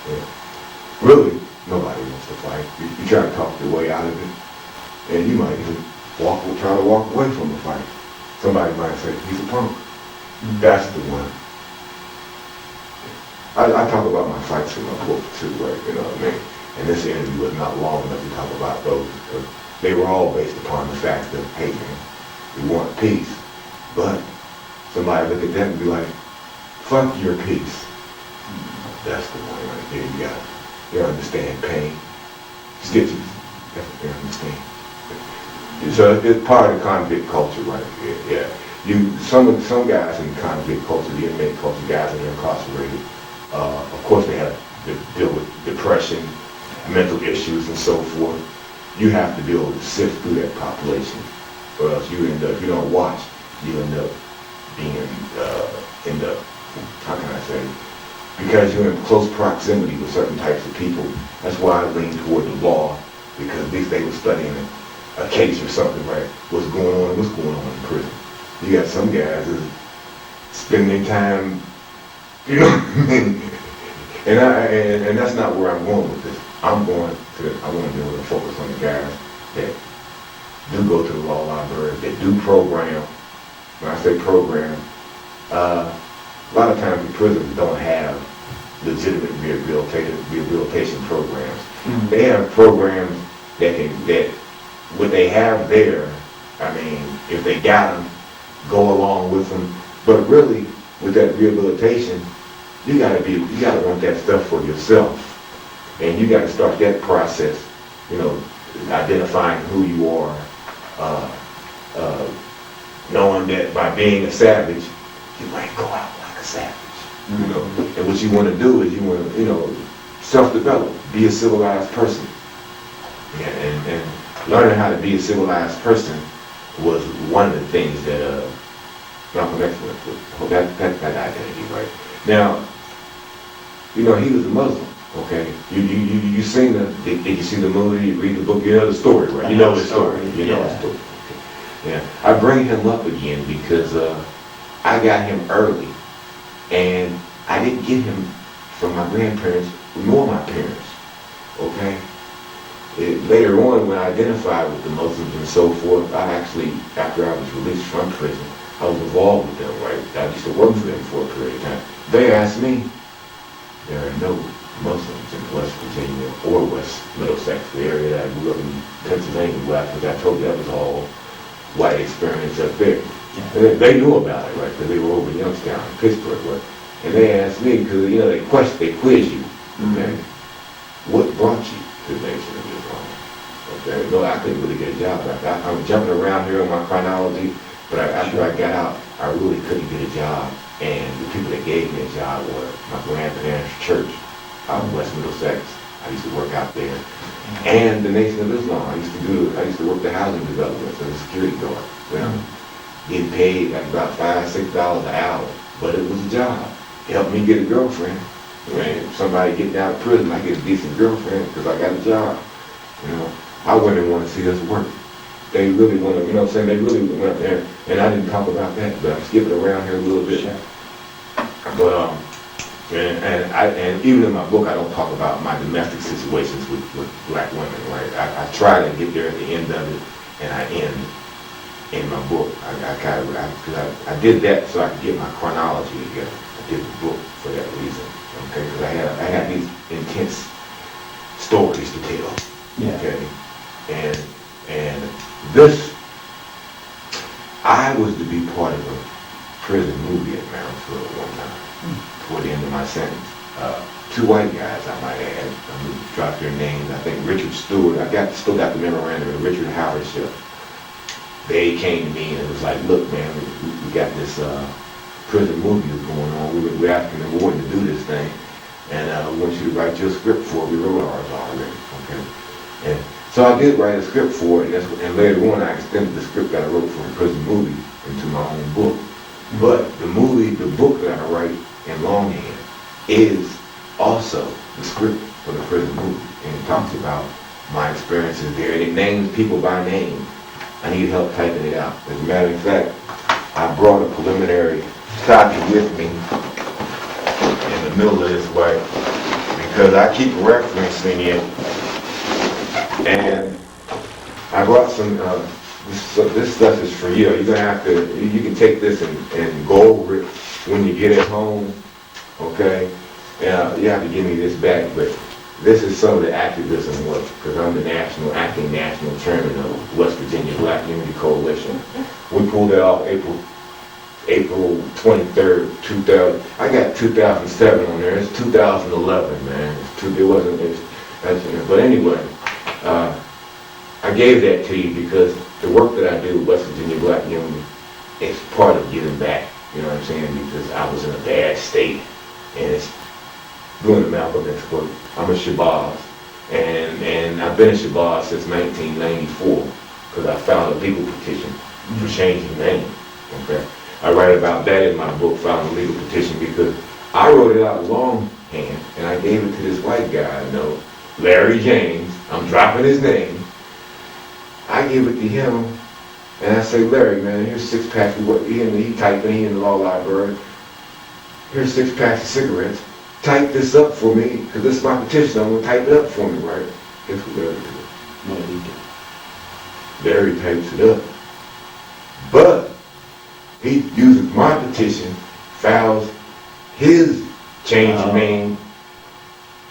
Yeah. Really, nobody wants to fight. You try to talk your way out of it, and you might even try to walk away from the fight. Somebody might say, he's a punk. That's the one. I talk about my fights in my book too, right? You know what I mean? And this interview was not long enough to talk about those because they were all based upon the fact that, hey man, we want peace. But somebody look at that and be like, fuck your peace. That's the one right there. You understand pain. Stitches. That's what they understand. So it's part of the convict culture right here. Yeah. Some guys in the convict culture, the inmate culture, guys that are incarcerated, of course they have to deal with depression, mental issues and so forth. You have to be able to sift through that population, or else you end up, if you don't watch, you end up how can I say, because you're in close proximity with certain types of people. That's why I lean toward the law, because at least they were studying a case or something, right? What's going on in prison. You got some guys that spend their time, you know what I mean? And that's not where I'm going with this. I want to be able to focus on the guys that do go to the law library, that do program. When I say program, a lot of times the prisons don't have legitimate rehabilitation programs. They have programs that what they have there, I mean, if they got them, go along with them. But really, with that rehabilitation, you gotta want that stuff for yourself. And you gotta start that process, you know, identifying who you are, knowing that by being a savage, you might go out like a savage, you know. And what you wanna do is you wanna, you know, self-develop, be a civilized person. Yeah, and learning how to be a civilized person was one of the things that Malcolm X went through. That identity, right? Now, you know, he was a Muslim, okay? You seen did you see the movie, you read the book, you know the story, right? You know the story. You know the story. Okay. Yeah. I bring him up again because I got him early, and I didn't get him from my grandparents nor my parents, okay? later on, when I identified with the Muslims and so forth, I actually, after I was released from prison, I was involved with them, right? I used to work for them for a period of time. They asked me, there are no Muslims in West Virginia or West Middlesex, the area that I grew up in Pennsylvania, because I told you that was all white experience up there. Yeah. And they knew about it, right? Because they were over in Youngstown, Pittsburgh, right? And they asked me, because, you know, they quiz you, okay? What brought you to the Nation of Islam? Okay, no, I couldn't really get a job. I'm jumping around here in my chronology, but after I got out, I really couldn't get a job. And the people that gave me a job were my grandparents' church out in West Middlesex. I used to work out there. And the Nation of Islam. I used to work the housing developments as a security guard. You know, getting paid like about $5, $6 an hour. But it was a job. It helped me get a girlfriend. When somebody get out of prison, I get a decent girlfriend because I got a job. You know, I wouldn't want to see us work. They really want to, you know what I'm saying? They really went up there, and I didn't talk about that, but I'm skipping around here a little bit. Sure. But and even in my book, I don't talk about my domestic situations with black women. Right? I try to get there at the end of it, and I end in my book. I did that so I could get my chronology together. I did the book for that reason. Okay, because I had these intense stories to tell. Yeah. Okay, and this, I was to be part of a prison movie at Manuscript one time, toward the end of my sentence. Two white guys, I might add. I'm going to drop their names. I think Richard Stewart. Still got the memorandum of Richard Howard show. They came to me and it was like, look, man, we got this prison movie that's going on. We're asking the warden to do this thing, and we want you to write your script for it. We wrote ours already. Okay, and so I did write a script for it, and later on I extended the script that I wrote for the prison movie into my own book. But the book that I write in longhand is also the script for the prison movie. And it talks about my experiences there, and it names people by name. I need help typing it out. As a matter of fact, I brought a preliminary copy with me in the middle of this way, because I keep referencing it. And I brought some, this stuff is for you. You're going to have to, you can take this and go over it when you get it home, okay? You have to give me this back, but this is some of the activism work, because I'm the acting national chairman of West Virginia Blackunity Coalition. We pulled it off April 23rd, 2000. I got 2007 on there. It's 2011, man. But anyway, I gave that to you because the work that I do with West Virginia Black Unity is part of giving back. You know what I'm saying? Because I was in a bad state, and it's doing the Malcolm X work. I'm a Shabazz, and I've been a Shabazz since 1994 because I filed a legal petition for changing the name. Okay, I write about that in my book, filing a legal petition, because I wrote it out longhand, and I gave it to this white guy I know, Larry James. I'm dropping his name. I give it to him, and I say, Larry, man, here's 6 packs. He typing, he in the law library. Here's 6 packs of cigarettes. Type this up for me, because this is my petition. I'm going to type it up for me, right? Guess what Larry did? What did he do? Larry types it up. But he uses my petition, files his change of name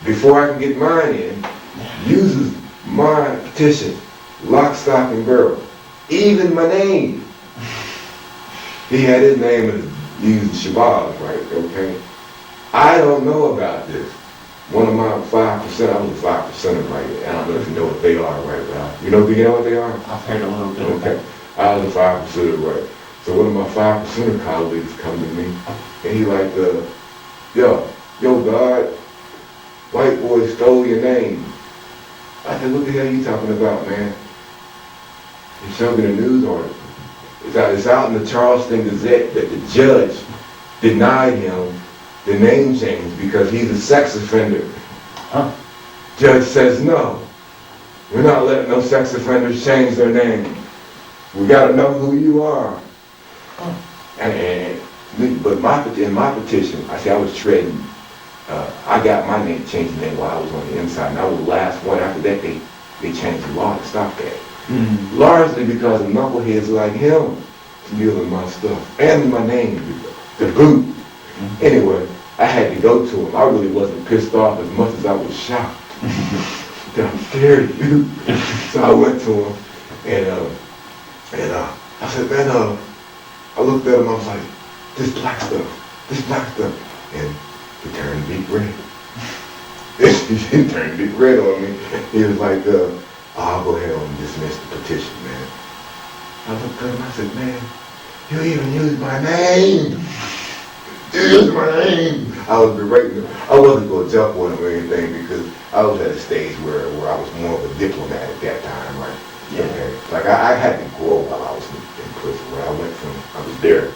before I can get mine in, uses my petition, lock, stock, and barrel. Even my name. He had his name as used Shabazz, right? Okay. I don't know about this. One of my 5%, I was a 5%er, right? I don't know if you know what they are, right? You know what they are? I've heard a little bit. Okay. I was a 5%er, right? So one of my 5%er colleagues come to me, and he like, yo, God, white boy stole your name. I said, what the hell are you talking about, man? He showed me the news article. It's out in the Charleston Gazette that the judge denied him the name change because he's a sex offender. Huh? Judge says, no, we're not letting no sex offenders change their name. We got to know who you are. Huh. But in my petition, I was treading. I got my name changed name while I was on the inside, and I was the last one. After that, they they changed the law to stop that. Largely because of knuckleheads like him stealing my stuff and my name, the boot. Anyway, I had to go to him. I really wasn't pissed off as much as I was shocked. I'm scared of you. So I went to him and I said, man, I looked at him, I was like, this black stuff. And he turned deep red. He turned deep red on me. He was like, I'll go ahead and dismiss the petition, man. I looked at him, I said, man, you even used my name. You used my name. I was berating him. I wasn't going to jump on him or anything because I was at a stage where I was more of a diplomat at that time, right? Yeah. Okay. Like I had to grow while I was in prison. Where I was there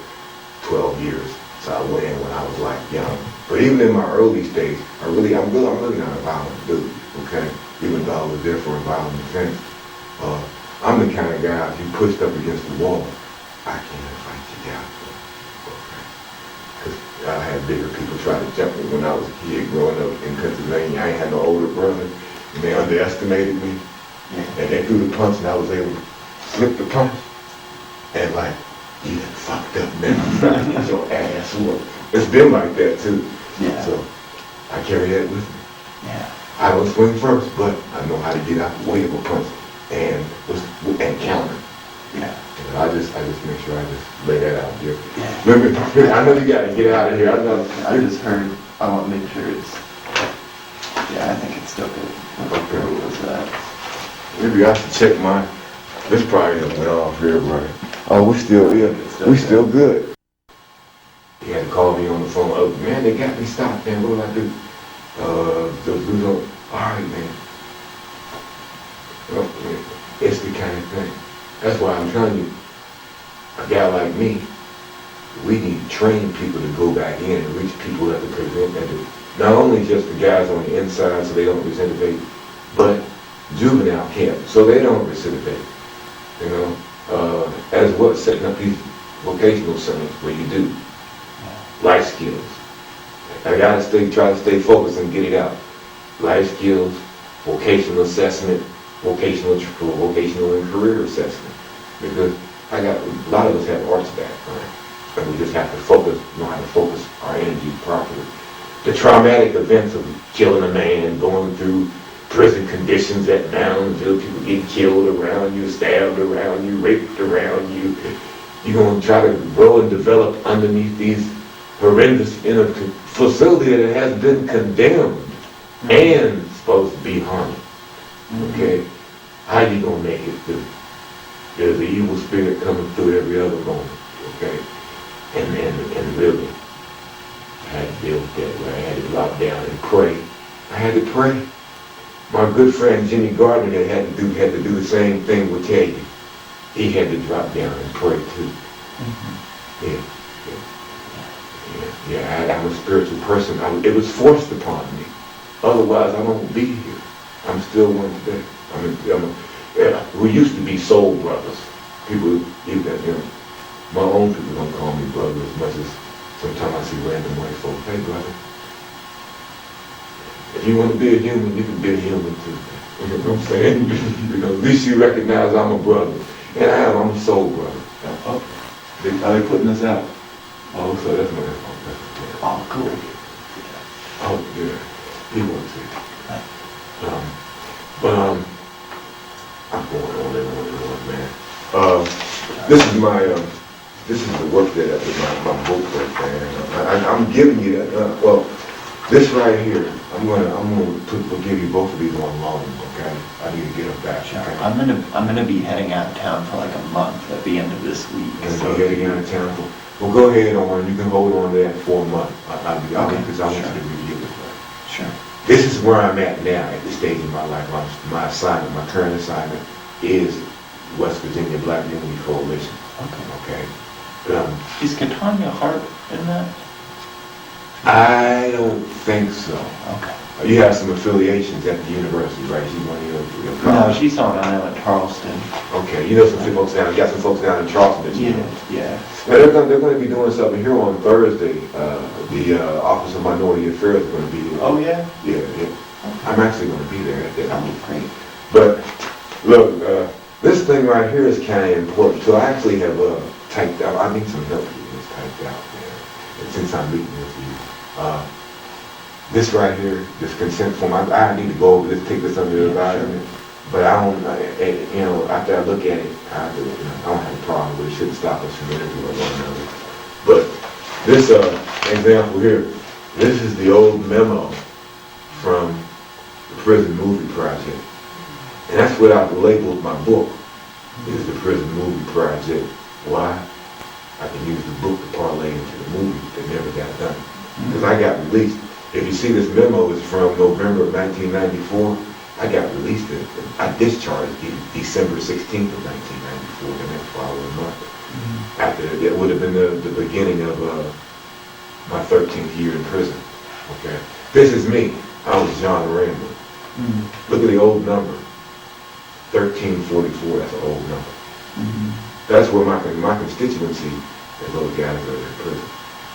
12 years. So I went in when I was like young. But even in my early stage, I'm really not a violent dude, okay? Even though I was there for a violent defense. I'm the kind of guy, if you pushed up against the wall, I can't fight you down. Because I had bigger people try to jump me when I was a kid growing up in Pennsylvania. I ain't had no older brother, and they underestimated me. And they threw the punch, and I was able to slip the punch. And like, you done fucked up, man. I'm trying to get your ass whooped. It's been like that too. Yeah. So I carry that with me. Yeah. I don't swing first, but I know how to get out the way of a punch and counter. Yeah. And I just make sure I just lay that out there. Yeah. Remember, I know you gotta get out of here. I know. I just heard. I want to make sure it's. Yeah, I think it's still good. Okay. What was that? Maybe I should check mine. This probably done went off here, right? Oh, we still good. He had to call me on the phone. Oh, man, they got me stopped, man. What do I do? All right, man. Well, it's the kind of thing. That's why I'm telling you, a guy like me, we need to train people to go back in and reach people at the prison, not only just the guys on the inside so they don't recidivate, but juvenile camp so they don't recidivate. You know, as well setting up these vocational centers where you do life skills. I gotta try to stay focused and get it out. Life skills, vocational assessment, vocational and career assessment. Because a lot of us have arts background, and we just have to know how to focus our energy properly. The traumatic events of killing a man, going through prison conditions at Moundsville, people get killed around you, stabbed around you, raped around you. You're going to try to grow and develop underneath these horrendous, in a facility that has been condemned and supposed to be haunted. Okay? How you going to make it through? There's an evil spirit coming through every other moment. Okay? And really, I had to deal with that where I had to drop down and pray. I had to pray. My good friend Jimmy Gardner had to do the same thing with Tauger. He had to drop down and pray too. I'm a spiritual person. It was forced upon me. Otherwise, I won't be here. I'm still one today. We used to be soul brothers. People, my own people don't call me brother as much as sometimes I see random white folks. Hey, brother. If you want to be a human, you can be a human too. You know what I'm saying? Because at least you recognize I'm a brother. And I'm a soul brother. Are they putting this out? Oh, so that's my phone. Oh, cool. Oh, yeah. He wants it. I'm going on and on, man. This is the work that my book right there. I'm giving you that. This right here, I'm gonna give you both of these on loan, okay? I need to get them back. Sure. Okay? I'm gonna be heading out of town for like a month at the end of this week. So you're heading out of town well, go ahead on. You can hold on to that for a month. Because I want you to review it. Right? Sure. This is where I'm at now at this stage in my life. My assignment, my current assignment, is West Virginia Blackunity Coalition. Okay. Is Catania Hart in that? I don't think so. Okay. You have some affiliations at the university, right? She's one of your No, she's on down in Charleston. Okay, you know some folks down. You got some folks down in Charleston that you know. Yeah. Now they're going to be doing something here on Thursday. The Office of Minority Affairs is going to be there. Oh yeah. Yeah. I'm actually going to be there at that. That'll be great. But look, this thing right here is kind of important. So I actually have typed out. I need some help with this typed out, man. And since I'm meeting with you, this right here, this consent form. I need to go over this, take this under advisement. But I don't, you know, after I look at it, I don't have a problem with it. It shouldn't stop us from interviewing one another. But this example here, this is the old memo from the Prison Movie Project. And that's what I've labeled my book, is the Prison Movie Project. Why? I can use the book to parlay into the movie that never got done. Because I got released. If you see this memo, it's from November of 1994. I got released, I discharged December 16th of 1994, the next following month. After it would have been the beginning of my 13th year in prison. Okay, this is me. I was John Randall. Look at the old number, 1344. That's an old number. That's where my constituency, that those guys are in prison.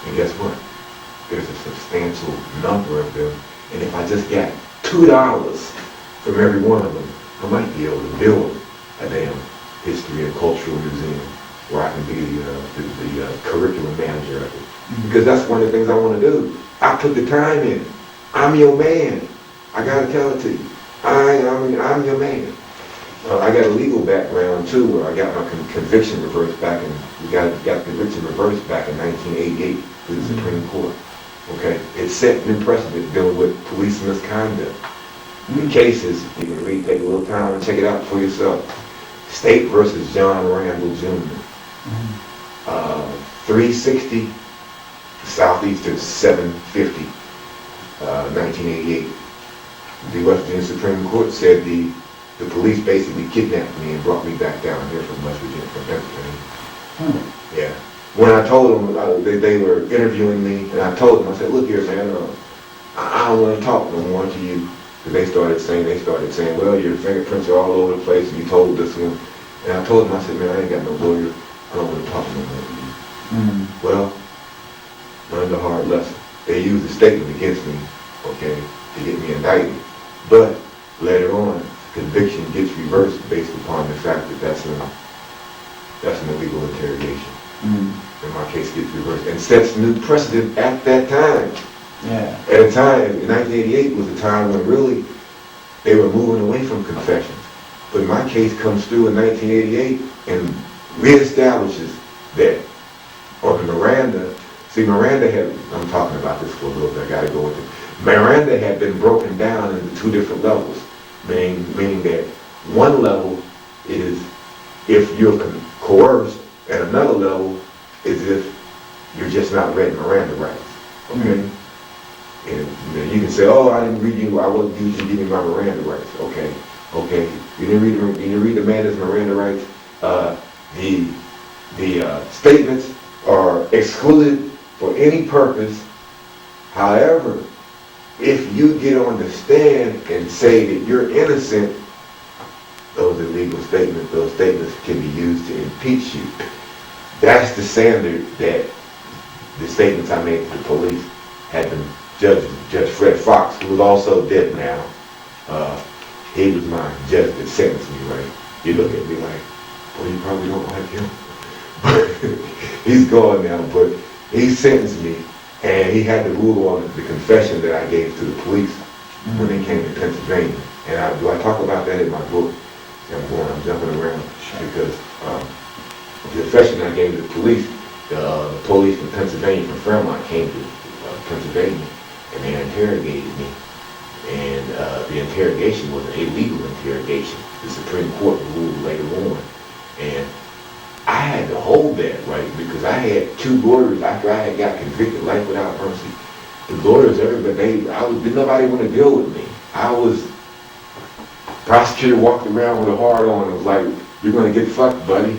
And guess what? There's a substantial number of them. And if I just got $2 from every one of them, I might be able to build a damn history and cultural museum where I can be the curriculum manager of it. Because that's one of the things I want to do. I put the time in. I'm your man. I got to tell it to you. I'm your man. I got a legal background too, where I got my conviction reversed back in, we got conviction reversed back in 1988 through the Supreme Court. Okay, it set new precedent dealing with police misconduct. The cases, you can read, take a little time and check it out for yourself. State versus John Randall Jr. 360, Southeastern 750, 1988. The West Virginia Supreme Court said the police basically kidnapped me and brought me back down here from West Virginia, from Pennsylvania. Yeah. When I told them, they were interviewing me, and I told them, I said, look here, man, I don't want to talk no more to you. Because they started saying, well, your fingerprints are all over the place, and you told this one. And I told them, I said, man, I ain't got no lawyer. I don't want to talk no more to you. Well, learned a hard lesson. They used a statement against me, okay, to get me indicted. But later on, conviction gets reversed based upon the fact that that's an illegal interrogation. And my case gets reversed and sets new precedent at that time. Yeah. At a time, in 1988 was a time when really they were moving away from confessions. But my case comes through in 1988 and reestablishes that. Or the Miranda, see Miranda had, I'm talking about this for a little bit, I gotta go with it. Miranda had been broken down into two different levels, meaning that one level is if you're coerced, and another level is if you're just not read Miranda rights. Okay? And you can say, oh, I didn't read you, I wasn't usually giving my Miranda rights. Okay. You didn't read the Amanda's Miranda rights. The statements are excluded for any purpose. However, if you get on the stand and say that you're innocent, those statements can be used to impeach you. That's the standard that the statements I made to the police had been Judge Fred Fox, who is also dead now. He was my judge that sentenced me, right? You look at me like, well, you probably don't like him. He's gone now, but he sentenced me, and he had to rule on the confession that I gave to the police when they came to Pennsylvania. And do I talk about that in my book? I'm jumping around because the confession I gave to the police from Pennsylvania, from Fairmont, came to Pennsylvania, and they interrogated me. And the interrogation was an illegal interrogation. The Supreme Court ruled later on. And I had to hold that, right, because I had two lawyers after I had got convicted, life without mercy. The lawyers, didn't nobody want to deal with me. Prosecutor walked around with a hard on and was like, you're going to get fucked, buddy.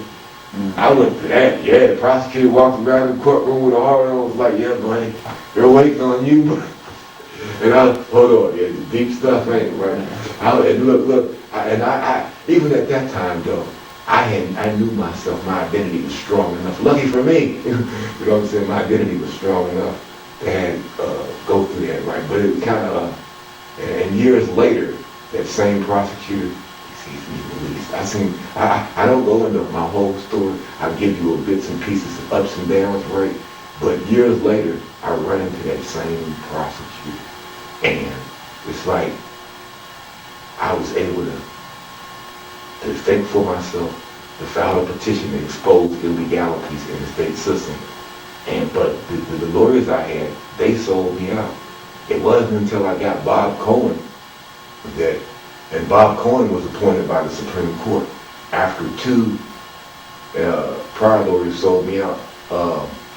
I went for that, yeah. The prosecutor walked around the courtroom with a hard on and was like, yeah, buddy, they're waiting on you. And hold on, yeah, the deep stuff ain't right. And look, even at that time though, I knew myself, my identity was strong enough. Lucky for me, you know what I'm saying, my identity was strong enough to go through that, right? But it kind of, and years later, that same prosecutor, sees me released. I don't go into my whole story. I give you a bits and pieces of ups and downs, right? But years later, I run into that same prosecutor. And it's like I was able to think for myself, to file a petition to expose illegalities in the state system. But the lawyers I had, they sold me out. It wasn't until I got Bob Cohen and Bob Cohen was appointed by the Supreme Court after two prior lawyers sold me out.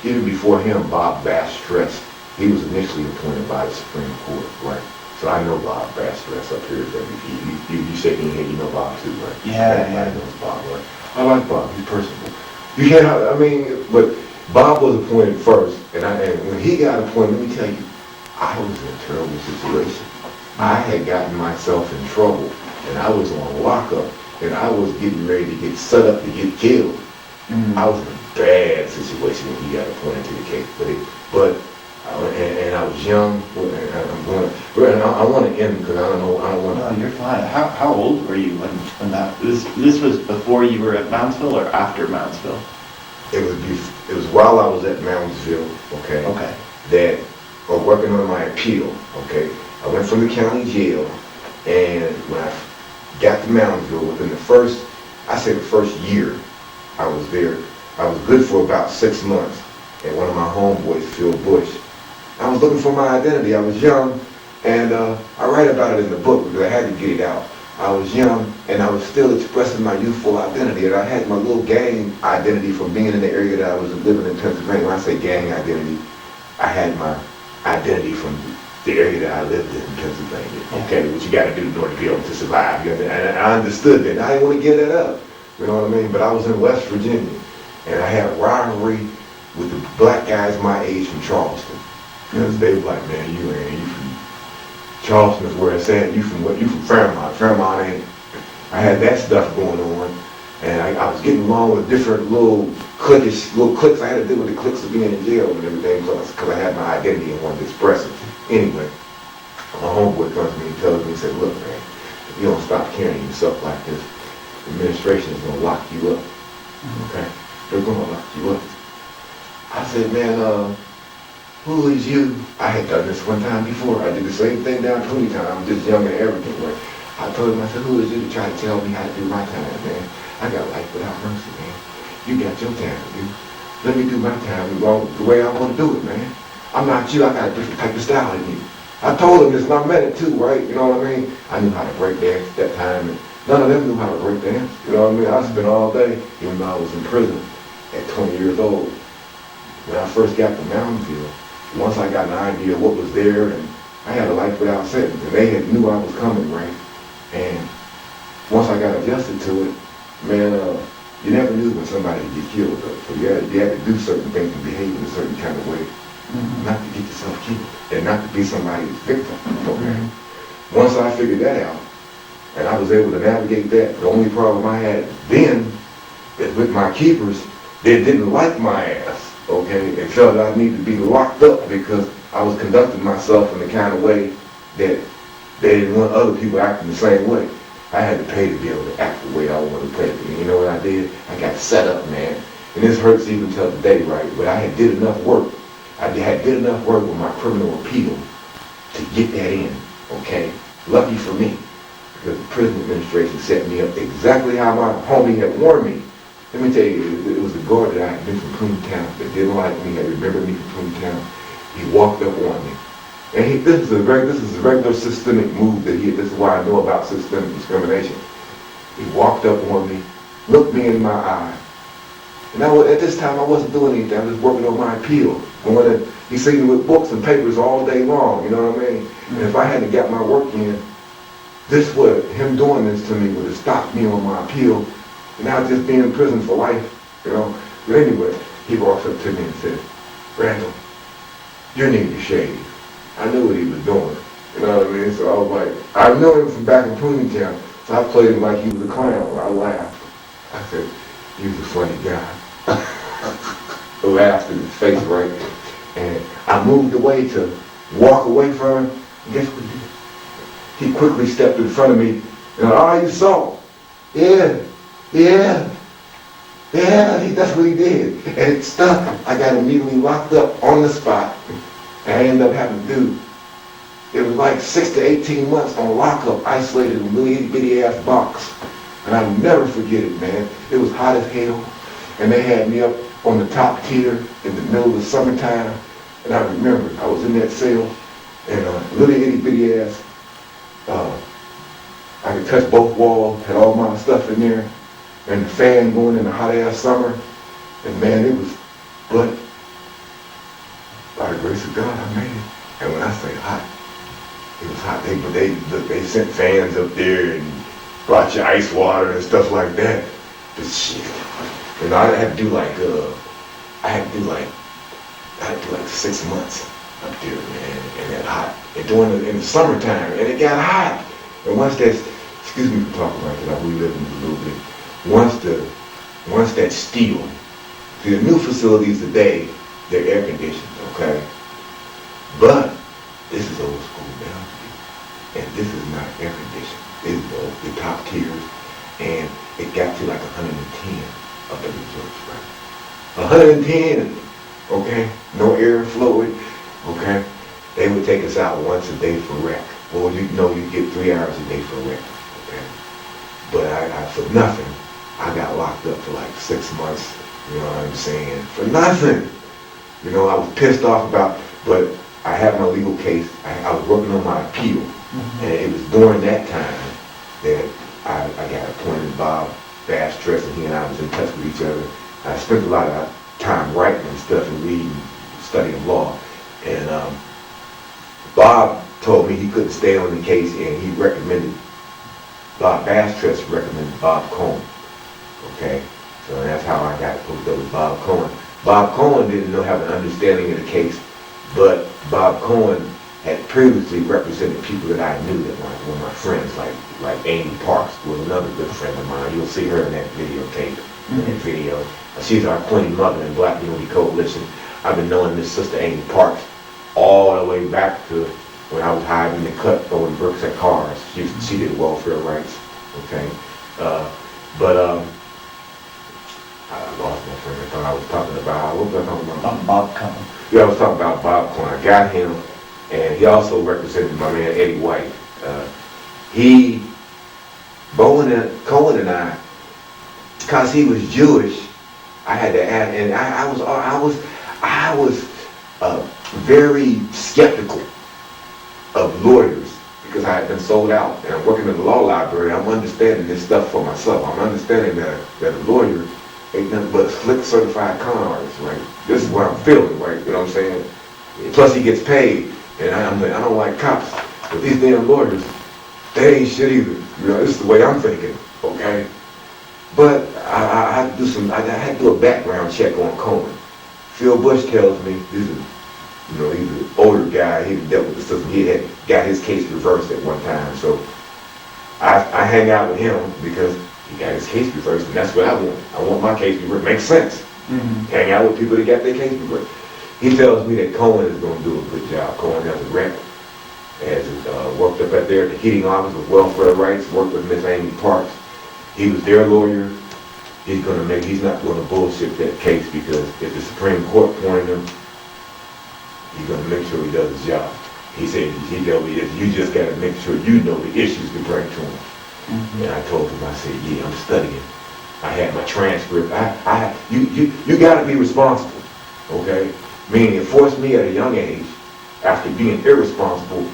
Even before him, Bob Bastress, he was initially appointed by the Supreme Court, right? So I know Bob Bastress up here. You shaking your head, you know Bob too, right? Yeah. Everybody knows Bob, right? I like Bob, he's personable. But Bob was appointed first, and when he got appointed, let me tell you, I was in a terrible situation. I had gotten myself in trouble, and I was on lockup, and I was getting ready to get set up to get killed. I was in a bad situation when he got appointed to the case, but I was young, and I want to end because I don't want to. No, you're fine. How old were you when that? This was before you were at Moundsville or after Moundsville? It was while I was at Moundsville, okay? Okay. That, or working on my appeal, okay? I went from the county jail, and when I got to Moundsville, within the first year I was there, I was good for about 6 months. And one of my homeboys, Phil Bush, I was looking for my identity. I was young, and I write about it in the book because I had to get it out. I was young, and I was still expressing my youthful identity, and I had my little gang identity from being in the area that I was living in Pennsylvania. When I say gang identity, I had my identity from the area that I lived in Pennsylvania. Okay, what you got to do in order to be able to survive. And I understood that. I didn't want to give that up. You know what I mean? But I was in West Virginia, and I had a rivalry with the black guys my age from Charleston. Because they were like, man, you from Charleston is where it's at. You from Fairmont. Fairmont ain't. I had that stuff going on, and I was getting along with different little cliques. I had to deal with the cliques of being in jail and everything because I had my identity and wanted to express it. Anyway, my homeboy comes to me and tells me, he said, look, man, if you don't stop carrying yourself like this, the administration is going to lock you up. Okay? They're going to lock you up. I said, man, who is you? I had done this one time before. I did the same thing down 20 times. I'm just young and arrogant, right? I told him, I said, who is you to try to tell me how to do my time, man? I got life without mercy, man. You got your time, dude. Let me do my time the way I want to do it, man. I'm not you. I got a different type of style than you. I told him this, and I meant it too, right? You know what I mean? I knew how to break dance at that time, and none of them knew how to break dance. You know what I mean? I spent all day, even though I was in prison at 20 years old. When I first got to Moundsville, once I got an idea of what was there, and I had a life without sentence, and they knew I was coming, right? And once I got adjusted to it, man, you never knew when somebody would get killed, though. So you had to do certain things and behave in a certain kind of way, not to get yourself killed, and not to be somebody's victim, okay? Once I figured that out, and I was able to navigate that, the only problem I had then is with my keepers, they didn't like my ass, okay? They felt I needed to be locked up because I was conducting myself in the kind of way that they didn't want other people acting the same way. I had to pay to be able to act the way I wanted to play. And you know what I did? I got set up, man. And this hurts even till today, right? But I had did enough work. I had did enough work with my criminal appeal to get that in, okay? Lucky for me, because the prison administration set me up exactly how my homie had warned me. Let me tell you, it was the guard that I had been from Town that didn't like me, that remembered me from Town. He walked up on me. And this is a regular systemic move that this is why I know about systemic discrimination. He walked up on me, looked me in my eye. And at this time, I wasn't doing anything. I was working on my appeal. He seen me with books and papers all day long, you know what I mean? And if I hadn't got my work in, him doing this to me would have stopped me on my appeal, and I'd just be in prison for life, you know? But anyway, he walks up to me and said, Randall, you need to shave. I knew what he was doing, you know what I mean? So I was like, I knew him from back in Town, so I played him like he was a clown. I laughed. I said, he was a funny guy. I laughed in his face, right? And I moved away to walk away from him. And guess what he did? He quickly stepped in front of me and, you saw. yeah, yeah, yeah, that's what he did. And it stuck. I got immediately locked up on the spot. And I ended up having to do, it was like 6 to 18 months on lockup, isolated in a little itty bitty ass box. And I'll never forget it, man. It was hot as hell. And they had me up on the top tier in the middle of the summertime. And I remember I was in that cell and a little itty bitty ass, I could touch both walls, had all my stuff in there, and the fan going in the hot ass summer. And man, it was, but by the grace of God, I made it. And when I say hot, it was hot. They sent fans up there and brought you ice water and stuff like that. But shit, you know, I had to do like 6 months up there, man, and that hot. And in the summertime, and it got hot. And once that's, excuse me for talking like that, we live in a little bit. Once that steel, see the new facilities today, they're air conditioned, okay? But this is old school down here. And this is not air conditioned. This is the top tiers. And it got to like 110 up in the church, right? 110, okay? No air fluid, okay? They would take us out once a day for rec. Well, you know you get 3 hours a day for rec, okay? But I for nothing, I got locked up for like 6 months, you know what I'm saying? For nothing. You know, I was pissed off about, but I had my legal case. I was working on my appeal. And it was during that time that I got appointed Bob Bastress, and he and I was in touch with each other. I spent a lot of time writing and stuff and reading, studying law. And Bob told me he couldn't stay on the case, and he recommended, Bob Bastress recommended Bob Cohen. Okay? So that's how I got hooked up with Bob Cohen. Bob Cohen didn't have an understanding of the case, but Bob Cohen had previously represented people that I knew that were my friends, like Amy Parks was another good friend of mine. You'll see her in that videotape, in that video. She's our queen mother in Blackunity Coalition. I've been knowing this sister Amy Parks all the way back to when I was hiding in the cut throwing bricks at cars. She did welfare rights, okay? I lost my friend. I thought I was talking about, what was I talking about? Bob Cohen. Yeah, I was talking about Bob Cohen. I got him, and he also represented my man Eddie White. Cohen and I, because he was Jewish, I had to add, and I was very skeptical of lawyers because I had been sold out, and I'm working in the law library. I'm understanding this stuff for myself. I'm understanding that a lawyer ain't nothing but a slick certified con artist, right? This is what I'm feeling, right? You know what I'm saying? Plus he gets paid, and I don't like cops, but these damn lawyers, they ain't shit either. You know, this is the way I'm thinking, okay? But I had to do a background check on Cohen. Phil Bush tells me he's an older guy. He dealt with the system. He had got his case reversed at one time, so I hang out with him because he got his case reversed, and that's what I want. I want my case reversed. Makes sense. Hang out with people that got their case reversed. He tells me that Cohen is going to do a good job. Cohen has a rep, has worked up at there at the heating office with welfare rights, worked with Miss Amy Parks. He was their lawyer. He's not going to bullshit that case because if the Supreme Court appointed him, he's going to make sure he does his job. He said, he told me that you just got to make sure you know the issues to bring to him. And I told him, I said, yeah, I'm studying. I had my transcript. You got to be responsible, okay? Meaning it forced me at a young age, after being irresponsible,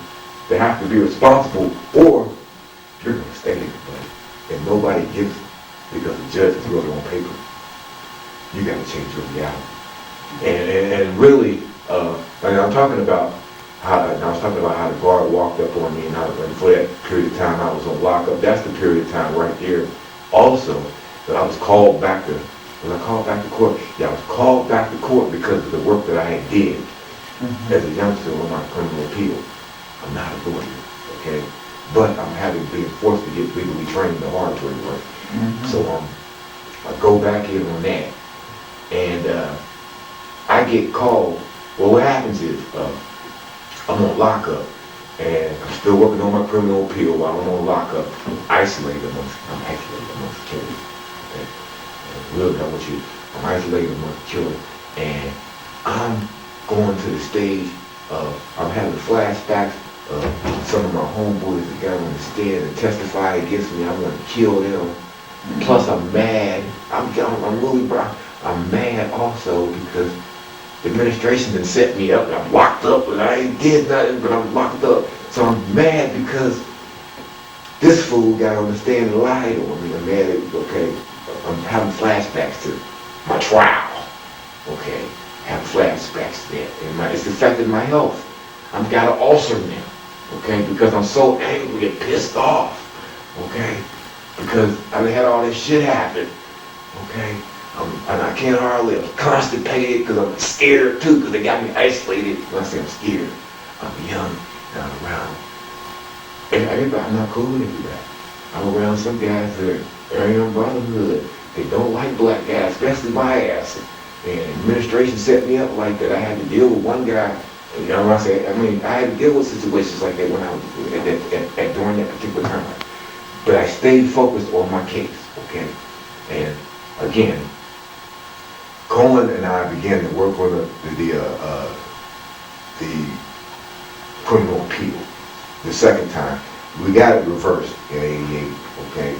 to have to be responsible, or you're going to stay there, buddy. And nobody gives it because the judge has wrote it on paper. You got to change your reality. And really, like I'm talking about how the guard walked up on me, and for that period of time I was on lockup. That's the period of time right there. Also, that I was called back to. Was I called back to court? Yeah, I was called back to court because of the work that I had did as a youngster on my criminal appeal. I'm not a lawyer, okay? But I'm being forced to get legally trained the hard way, right? So I go back in on that, and I get called. Well, what happens is I'm on lockup, And I'm still working on my criminal appeal while I'm on lockup. I'm isolated amongst killers. Okay? And really, I want you, I'm isolated amongst killers. And I'm going to the stage of, I'm having flashbacks of some of my homeboys that got on the stand and testified against me. I'm going to kill them. Plus, I'm mad. I'm really, I'm mad also because the administration done set me up. I'm locked up, and I ain't did nothing, but I'm locked up. So I'm mad because this fool got on the stand and lied on me. I'm mad. Okay, I'm having flashbacks to my trial. Okay, having flashbacks to that, and it's affecting my health. I've got an ulcer now. Okay, because I'm so angry and pissed off. Okay, because I had all this shit happen. Okay. And I can't hardly, I'm constipated because I'm scared too, because they got me isolated. When I say I'm scared, I'm young and I'm around. And everybody, I'm not cool with everybody. I'm around some guys that are in brotherhood. They don't like black guys, especially my ass. And administration set me up like that. I had to deal with one guy. You know what I mean, I had to deal with situations like that when I was during that particular time. But I stayed focused on my case, okay? And again, Cohen and I began to work on the criminal appeal. The second time, we got it reversed in '88. Okay,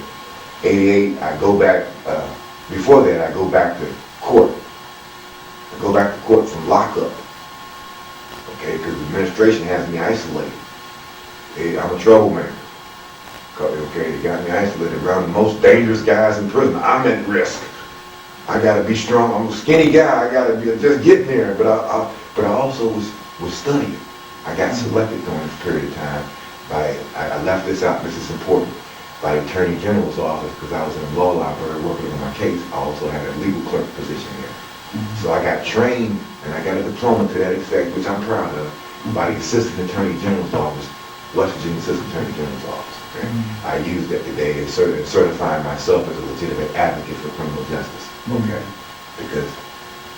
'88. I go back. Before that, I go back to court. I go back to court from lockup. Okay, because the administration has me isolated. I'm a troublemaker. Okay, they got me isolated around the most dangerous guys in prison. I'm at risk. I gotta be strong. I'm a skinny guy. I gotta be just getting there. But I also was studying. I got selected during this period of time by, I left this out, this is important, by the Attorney General's office because I was in a law library working on my case. I also had a legal clerk position there. So I got trained and I got a diploma to that effect, which I'm proud of, by the Assistant Attorney General's office, West Virginia Assistant Attorney General's office. Okay? I used that today in certifying myself as a legitimate advocate for criminal justice. Okay? Because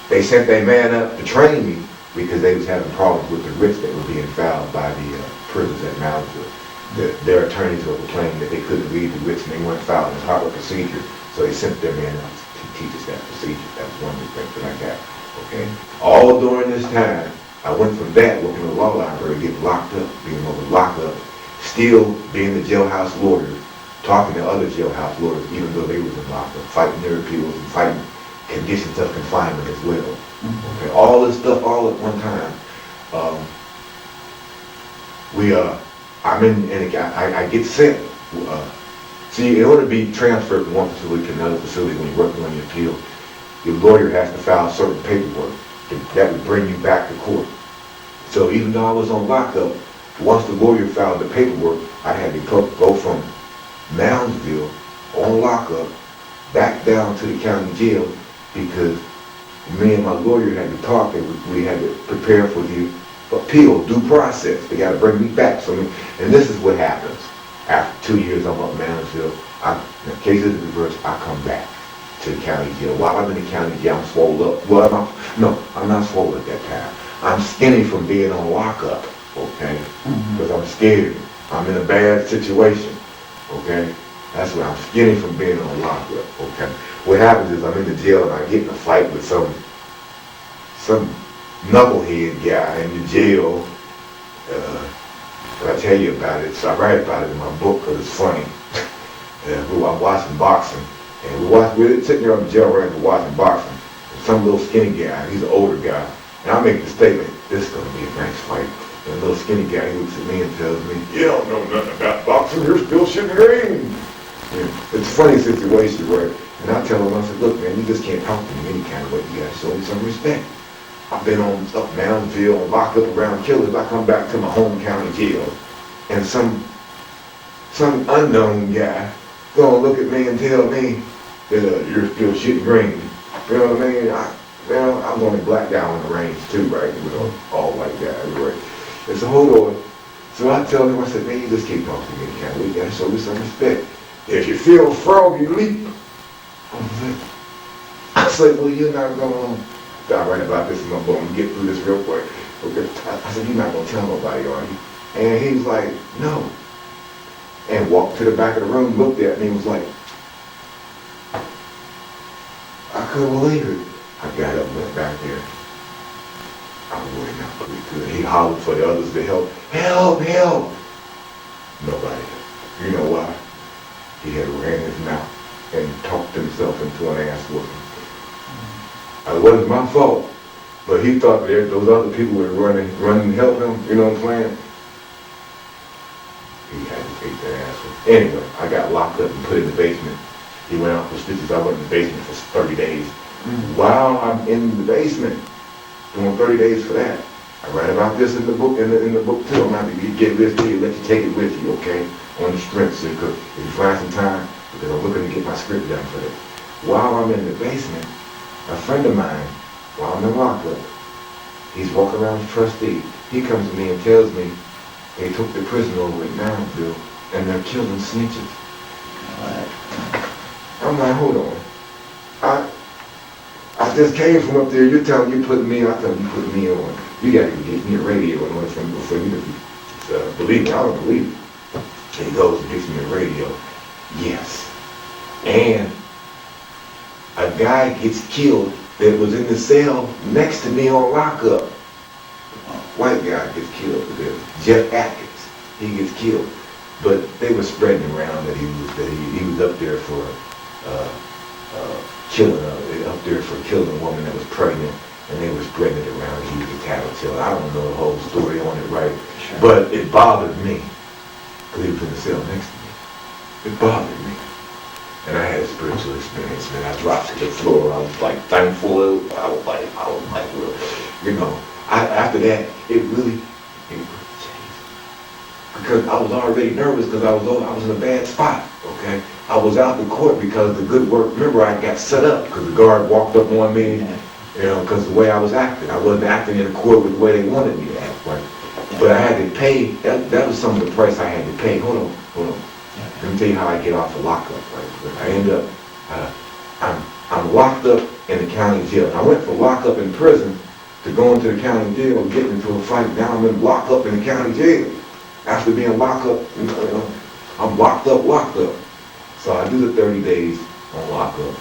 they sent their man up to train me because they was having problems with the writs that were being filed by the prisoners at Moundsville. Their attorneys were complaining that they couldn't read the writs and they weren't filing as hard a procedure, so they sent their man up to teach us that procedure. That was one of the things that I got. Okay? All during this time, I went from that, working in the law library, getting locked up, being over locked up, still being the jailhouse lawyer, talking to other jailhouse lawyers, even though they was in lockup, fighting their appeals and fighting conditions of confinement as well. Okay, all this stuff all at one time. I get sent. See, in order to be transferred from one facility to another facility when you're working on your appeal, your lawyer has to file certain paperwork that would bring you back to court. So even though I was on lockup, once the lawyer filed the paperwork, I had to go from Moundsville on lockup back down to the county jail because me and my lawyer had to talk and we had to prepare for the appeal, due process. They got to bring me back. So, and this is what happens. After 2 years, I'm up Moundsville. In the case of the reverse, I come back to the county jail. While I'm in the county jail, I'm swole up. Well, I'm not swole at that time. I'm skinny from being on lockup, okay? Because I'm scared. I'm in a bad situation, okay? That's what I'm skinny from being on lockup, okay? What happens is I'm in the jail and I get in a fight with some knucklehead guy in the jail. I tell you about it, so I write about it in my book because it's funny. I'm watching boxing, and we're sitting there on the jail rank watching boxing. And some little skinny guy, he's an older guy, and I make the statement, this is going to be a nice fight. And the little skinny guy, he looks at me and tells me, you don't know nothing about boxing, you're still shooting green. It's a funny situation, right? And I tell him, I said, look man, you just can't talk to me any kind of way, you got to show me some respect. I've been on up Moundsville, locked up around killers. I come back to my home county jail, and some unknown guy gonna look at me and tell me that you're still shooting green. You know what I mean? I was only black guy on the range too, right? We were all white guys, right? And so hold on. So I tell him, I said, man, you just can't talk to me any kind of way. You gotta show me some respect. If you feel froggy, leap. I said, well, you're not gonna. I write about this in my book. I'm gonna get through this real quick. Okay. I said, you're not gonna tell nobody, are you? And he was like, no. And walked to the back of the room, looked at me, and was like, I couldn't believe it. I got up and went back there. I was working out pretty good. He hollered for the others to help. Help, help! Nobody. You know why? He had ran his mouth and talked himself into an ass whooping. It wasn't my fault, but he thought that those other people were running to help him. You know what I'm saying? He had to take that ass whooping. Anyway, I got locked up and put in the basement. He went out for stitches. I went in the basement for 30 days. While I'm in the basement, doing 30 days for that. I write about this in the book, in the book too. I'm not going to give this to you, let you take it with you, okay? On the strength, so if you find some time, because I'm looking to get my script done for this. While I'm in the basement, a friend of mine, while I'm in lockup, he's walking around as trustee. He comes to me and tells me they took the prison over at Moundsville and they're killing snitches. I'm like, hold on. I just came from up there. You're telling you putting me. I thought you putting me on. You got to get me a radio in order for you to believe me. I don't believe it. And he goes and gets me a radio. Yes. And a guy gets killed that was in the cell next to me on lockup. White guy gets killed. Jeff Atkins. He gets killed. But they were spreading around that he was up there for killing a woman that was pregnant, and they were spreading it around. He was a tattletale. I don't know the whole story on it, right? Sure. But it bothered me because he was in the cell next to me. It bothered me, and I had a spiritual experience. Man, I dropped to the floor. I was like thankful. I was like, you know. After that, it really changed because I was already nervous because I was in a bad spot. Okay. I was out in court because the good work, remember I got set up because the guard walked up on me, you know, because the way I was acting. I wasn't acting in the court with the way they wanted me to act, right? But I had to pay, that was some of the price I had to pay. Hold on. Let me tell you how I get off the lockup, right? I end up, I'm locked up in the county jail. I went from lockup in prison to going to the county jail and getting into a fight. Now I'm in lockup in the county jail. After being locked up, you know, I'm locked up. So I do the 30 days on lockup.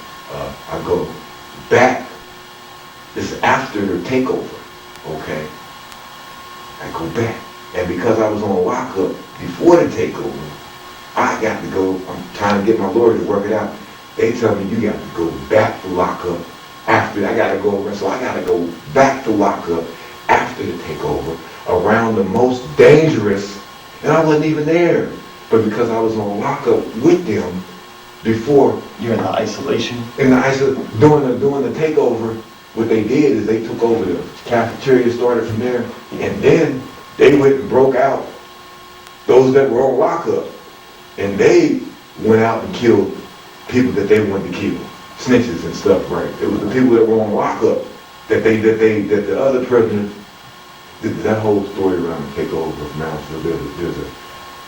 I go back. This is after the takeover, okay? I go back. And because I was on lockup before the takeover, I got to go, I'm trying to get my lawyer to work it out. They tell me you got to go back to lockup after, I got to go back to lockup after the takeover around the most dangerous, and I wasn't even there. But because I was on lockup with them before. You're in the isolation? Doing the takeover, what they did is they took over the cafeteria, started from there, and then they went and broke out those that were on lockup. And they went out and killed people that they wanted to kill. Snitches and stuff, right? It was the people that were on lockup that the other prisoners, that whole story around the takeover of Moundsville,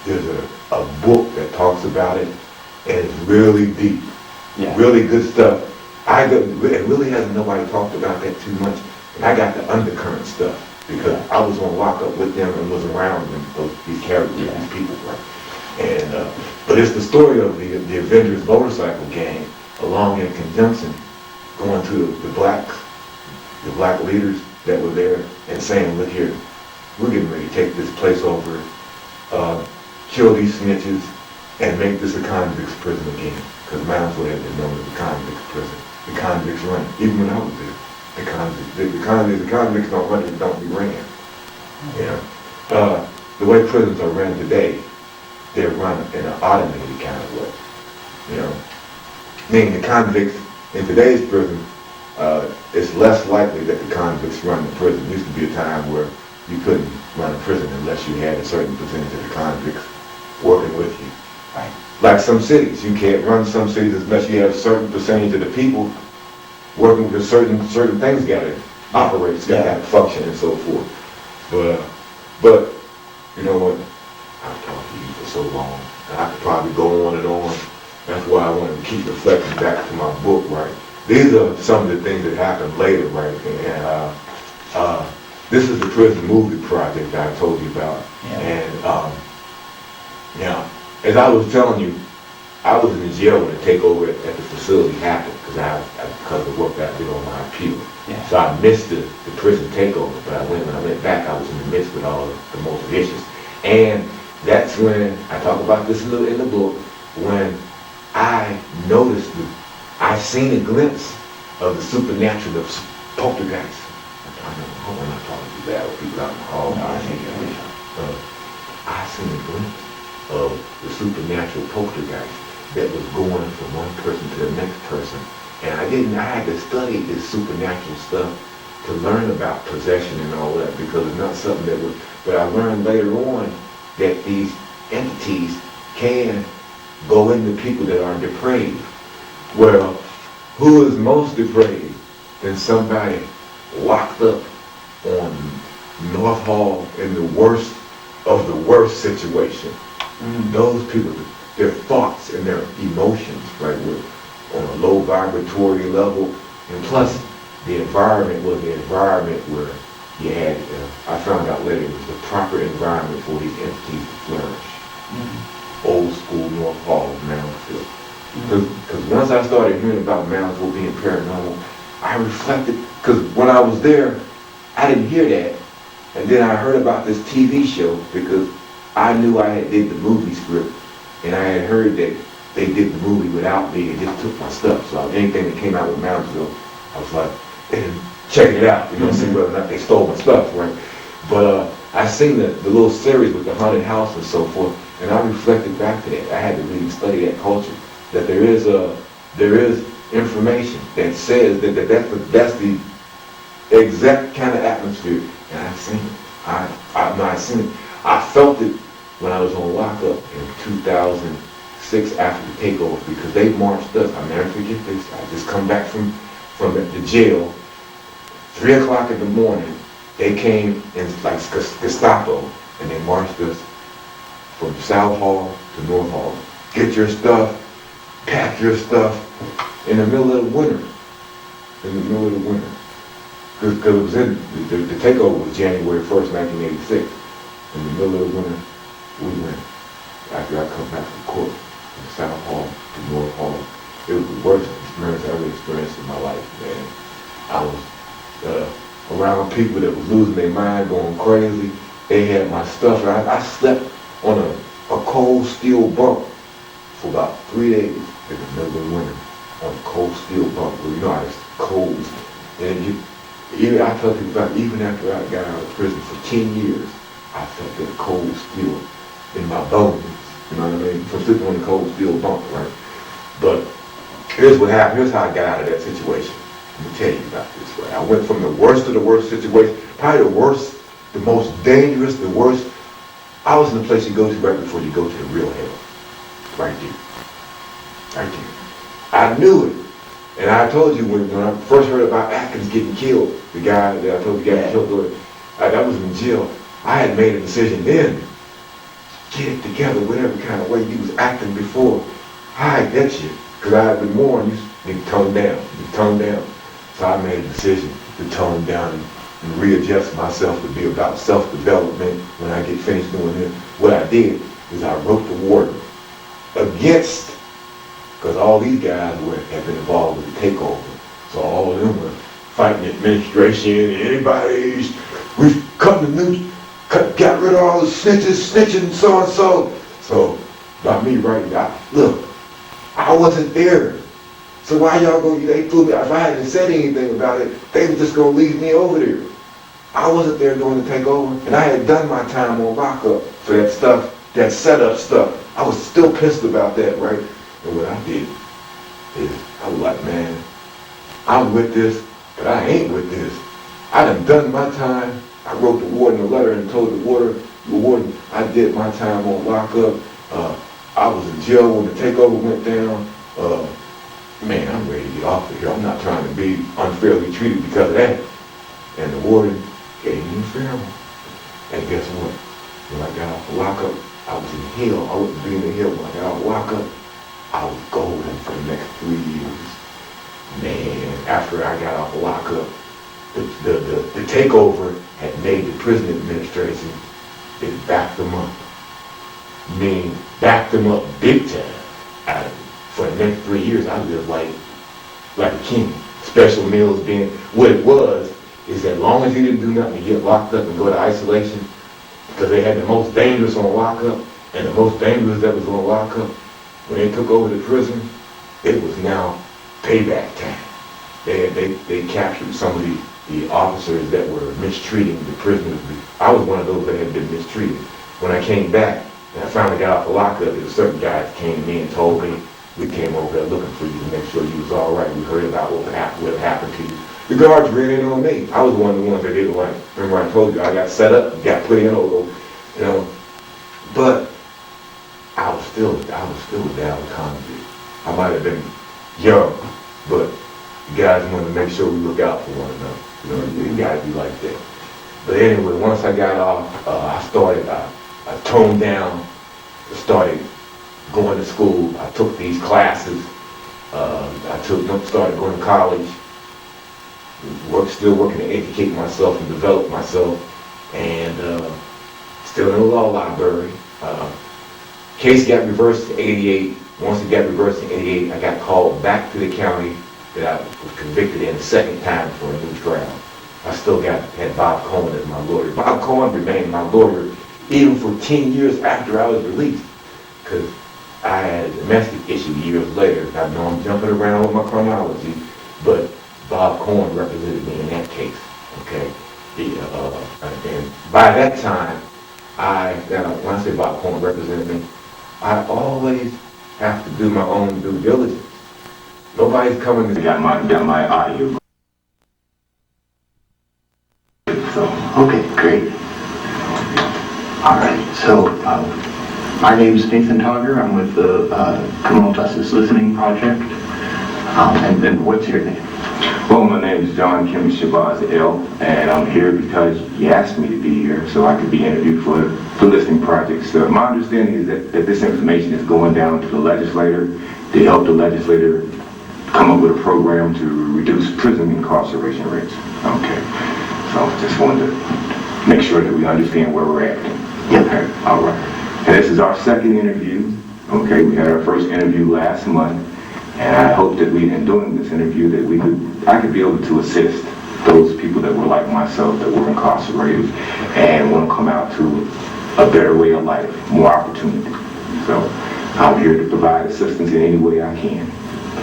there's a book that talks about it, and it's really deep. Yeah. Really good stuff. It really hasn't nobody talked about that too much. And I got the undercurrent stuff because I was on lockup with them and was around them, these characters, these people, right? And but it's the story of the Avengers motorcycle gang, along in conjunction, going to the black leaders that were there and saying, look here, we're getting ready to take this place over, kill these snitches, and make this a convicts prison again. Because Moundsville had been known as the convicts prison. The convicts run. Even when I was there, the convicts don't run it, don't be ran. You know, the way prisons are ran today, they're run in an automated kind of way. You know, meaning the convicts in today's prison, it's less likely that the convicts run the prison. There used to be a time where you couldn't run a prison unless you had a certain percentage of the convicts working with you. Right. Like some cities, you can't run some cities unless you have a certain percentage of the people working with certain things got to operate, got to function and so forth. But you know what? I've talked to you for so long, and I could probably go on and on. That's why I wanted to keep reflecting back to my book, right? These are some of the things that happened later, right? And this is the prison movie project that I told you about. Yeah. And, as I was telling you, I was in the jail when the takeover at the facility happened because of the work that I did on my appeal. Yeah. So I missed the prison takeover, but when I went back, I was in the midst with all the most vicious. And that's when, I talk about this a little in the book, when I noticed, I seen a glimpse of the supernatural of poltergeist. I hope I'm not talking too bad with people out in the hall. I seen a glimpse of the supernatural poltergeist that was going from one person to the next person. And I had to study this supernatural stuff to learn about possession and all that, because it's not something that was, but I learned later on that these entities can go into people that are depraved. Well, who is most depraved than somebody locked up on North Hall in the worst of the worst situation? Those people, their thoughts and their emotions, right, were on a low vibratory level, and plus the environment was the environment where you had, I found out later, it was the proper environment for these entities to flourish. Old school North Hall of Manuscript. Because once I started hearing about Manuscript being paranormal, I reflected, because when I was there, I didn't hear that. And then I heard about this TV show, because I knew I had did the movie script, and I had heard that they did the movie without me and just took my stuff. So anything that came out with Manuscript, I was like, checking it out, see whether or not they stole my stuff, right? But I seen the little series with the haunted house and so forth, and I reflected back to that. I had to really study that culture, that there is information that says that's the exact kind of atmosphere, and I've seen it. I seen it. I felt it when I was on lockup in 2006 after the takeover, because they marched us. I'll never forget this. I just come back from the jail, 3 o'clock in the morning. They came in like Gestapo, and they marched us from South Hall to North Hall. Get your stuff, pack your stuff, in the middle of the winter. In the middle of the winter. Because it was the takeover was January 1st, 1986. In the middle of the winter, we went. After I come back from court, from South Hall to North Hall, it was the worst experience I ever experienced in my life, man. I was around people that was losing their mind, going crazy. They had my stuff. I slept on a cold steel bunk for about 3 days in the middle of the winter, on a cold steel bunk. Well, it's cold. And I tell people about, even after I got out of prison for 10 years, I felt that cold steel in my bones. You know what I mean? From sleeping on the cold steel bunk, right? But here's what happened. Here's how I got out of that situation. Let me tell you about this, right? I went from the worst to the worst situation, probably the worst, the most dangerous, the worst. I was in the place you go to right before you go to the real hell. Right there. Right there. I knew it. And I told you when I first heard about Atkins getting killed, the guy that I told you got killed, that was in jail. I had made a decision then. Get it together, whatever kind of way he was acting before. Hide that shit. Because I had been warned, you need to tone down. You tone down. So I made a decision to tone down and readjust myself to be about self-development when I get finished doing it. What I did is I wrote the warden against, because all these guys have been involved with the takeover. So all of them were fighting administration, anybody, we've come to got rid of all the snitching, so and so. So by me writing that, look, I wasn't there. So why y'all gonna, they flew me, if I hadn't said anything about it, they were just gonna leave me over there. I wasn't there doing the takeover, and I had done my time on lockup for that stuff, that setup stuff. I was still pissed about that, right? And what I did is, I was like, man, I'm with this, but I ain't with this. I done my time. I wrote the warden a letter and told the warden, I did my time on lockup. I was in jail when the takeover went down. Man, I'm ready to get off of here. I'm not trying to be unfairly treated because of that. And the warden gave me a fair one. And guess what? When I got off of lockup, I was in hell. I wasn't being in hell. When I got off of lockup, I was golden for the next 3 years. Man, after I got off of lockup, the takeover had made the prison administration is backed them up. I mean, backed them up big time. For the next 3 years, I lived like a king. Special meals being, what it was, is that as long as you didn't do nothing, you get locked up and go to isolation, because they had the most dangerous on lockup, and the most dangerous that was on lockup, when they took over the prison, it was now payback time. They captured some of the officers that were mistreating the prisoners. I was one of those that had been mistreated. When I came back, and I finally got off the lockup, there were certain guys that came to me and told me, we came over there looking for you to make sure you was all right. We heard about what happened to you. The guards ran in on me. I was one of the ones that didn't like. Remember I told you, I got set up, got put in, but I was still a down convict. I might have been young, but the guys wanted to make sure we look out for one another. You gotta be like that. But anyway, once I got off, I toned down, started going to school. I took these classes. Started going to college. Still working to educate myself and develop myself, and still in the law library. Case got reversed in '88. Once it got reversed in '88, I got called back to the county that I was convicted in the second time for a new trial. I still had Bob Cohen as my lawyer. Bob Cohen remained my lawyer even for 10 years after I was released, because I had a domestic issue years later. I know I'm jumping around with my chronology, but Bob Cohen represented me in that case, okay? And by that time, when I say Bob Cohen represented me, I always have to do my own due diligence. Nobody's coming to got my audio. So, okay, great. All right, so my name is Nathan Tauger. I'm with the Criminal Justice Listening Project. And what's your name? Well, my name is Kemet Shabazz, L, and I'm here because you asked me to be here so I could be interviewed for listening projects. So my understanding is that this information is going down to the legislator to help the legislator come up with a program to reduce prison incarceration rates. Okay, so just wanted to make sure that we understand where we're at. Yep. Okay, all right. And this is our second interview. Okay, we had our first interview last month. And I hope that in doing this interview that I could be able to assist those people that were like myself, that were incarcerated and want to come out to a better way of life, more opportunity. So I'm here to provide assistance in any way I can.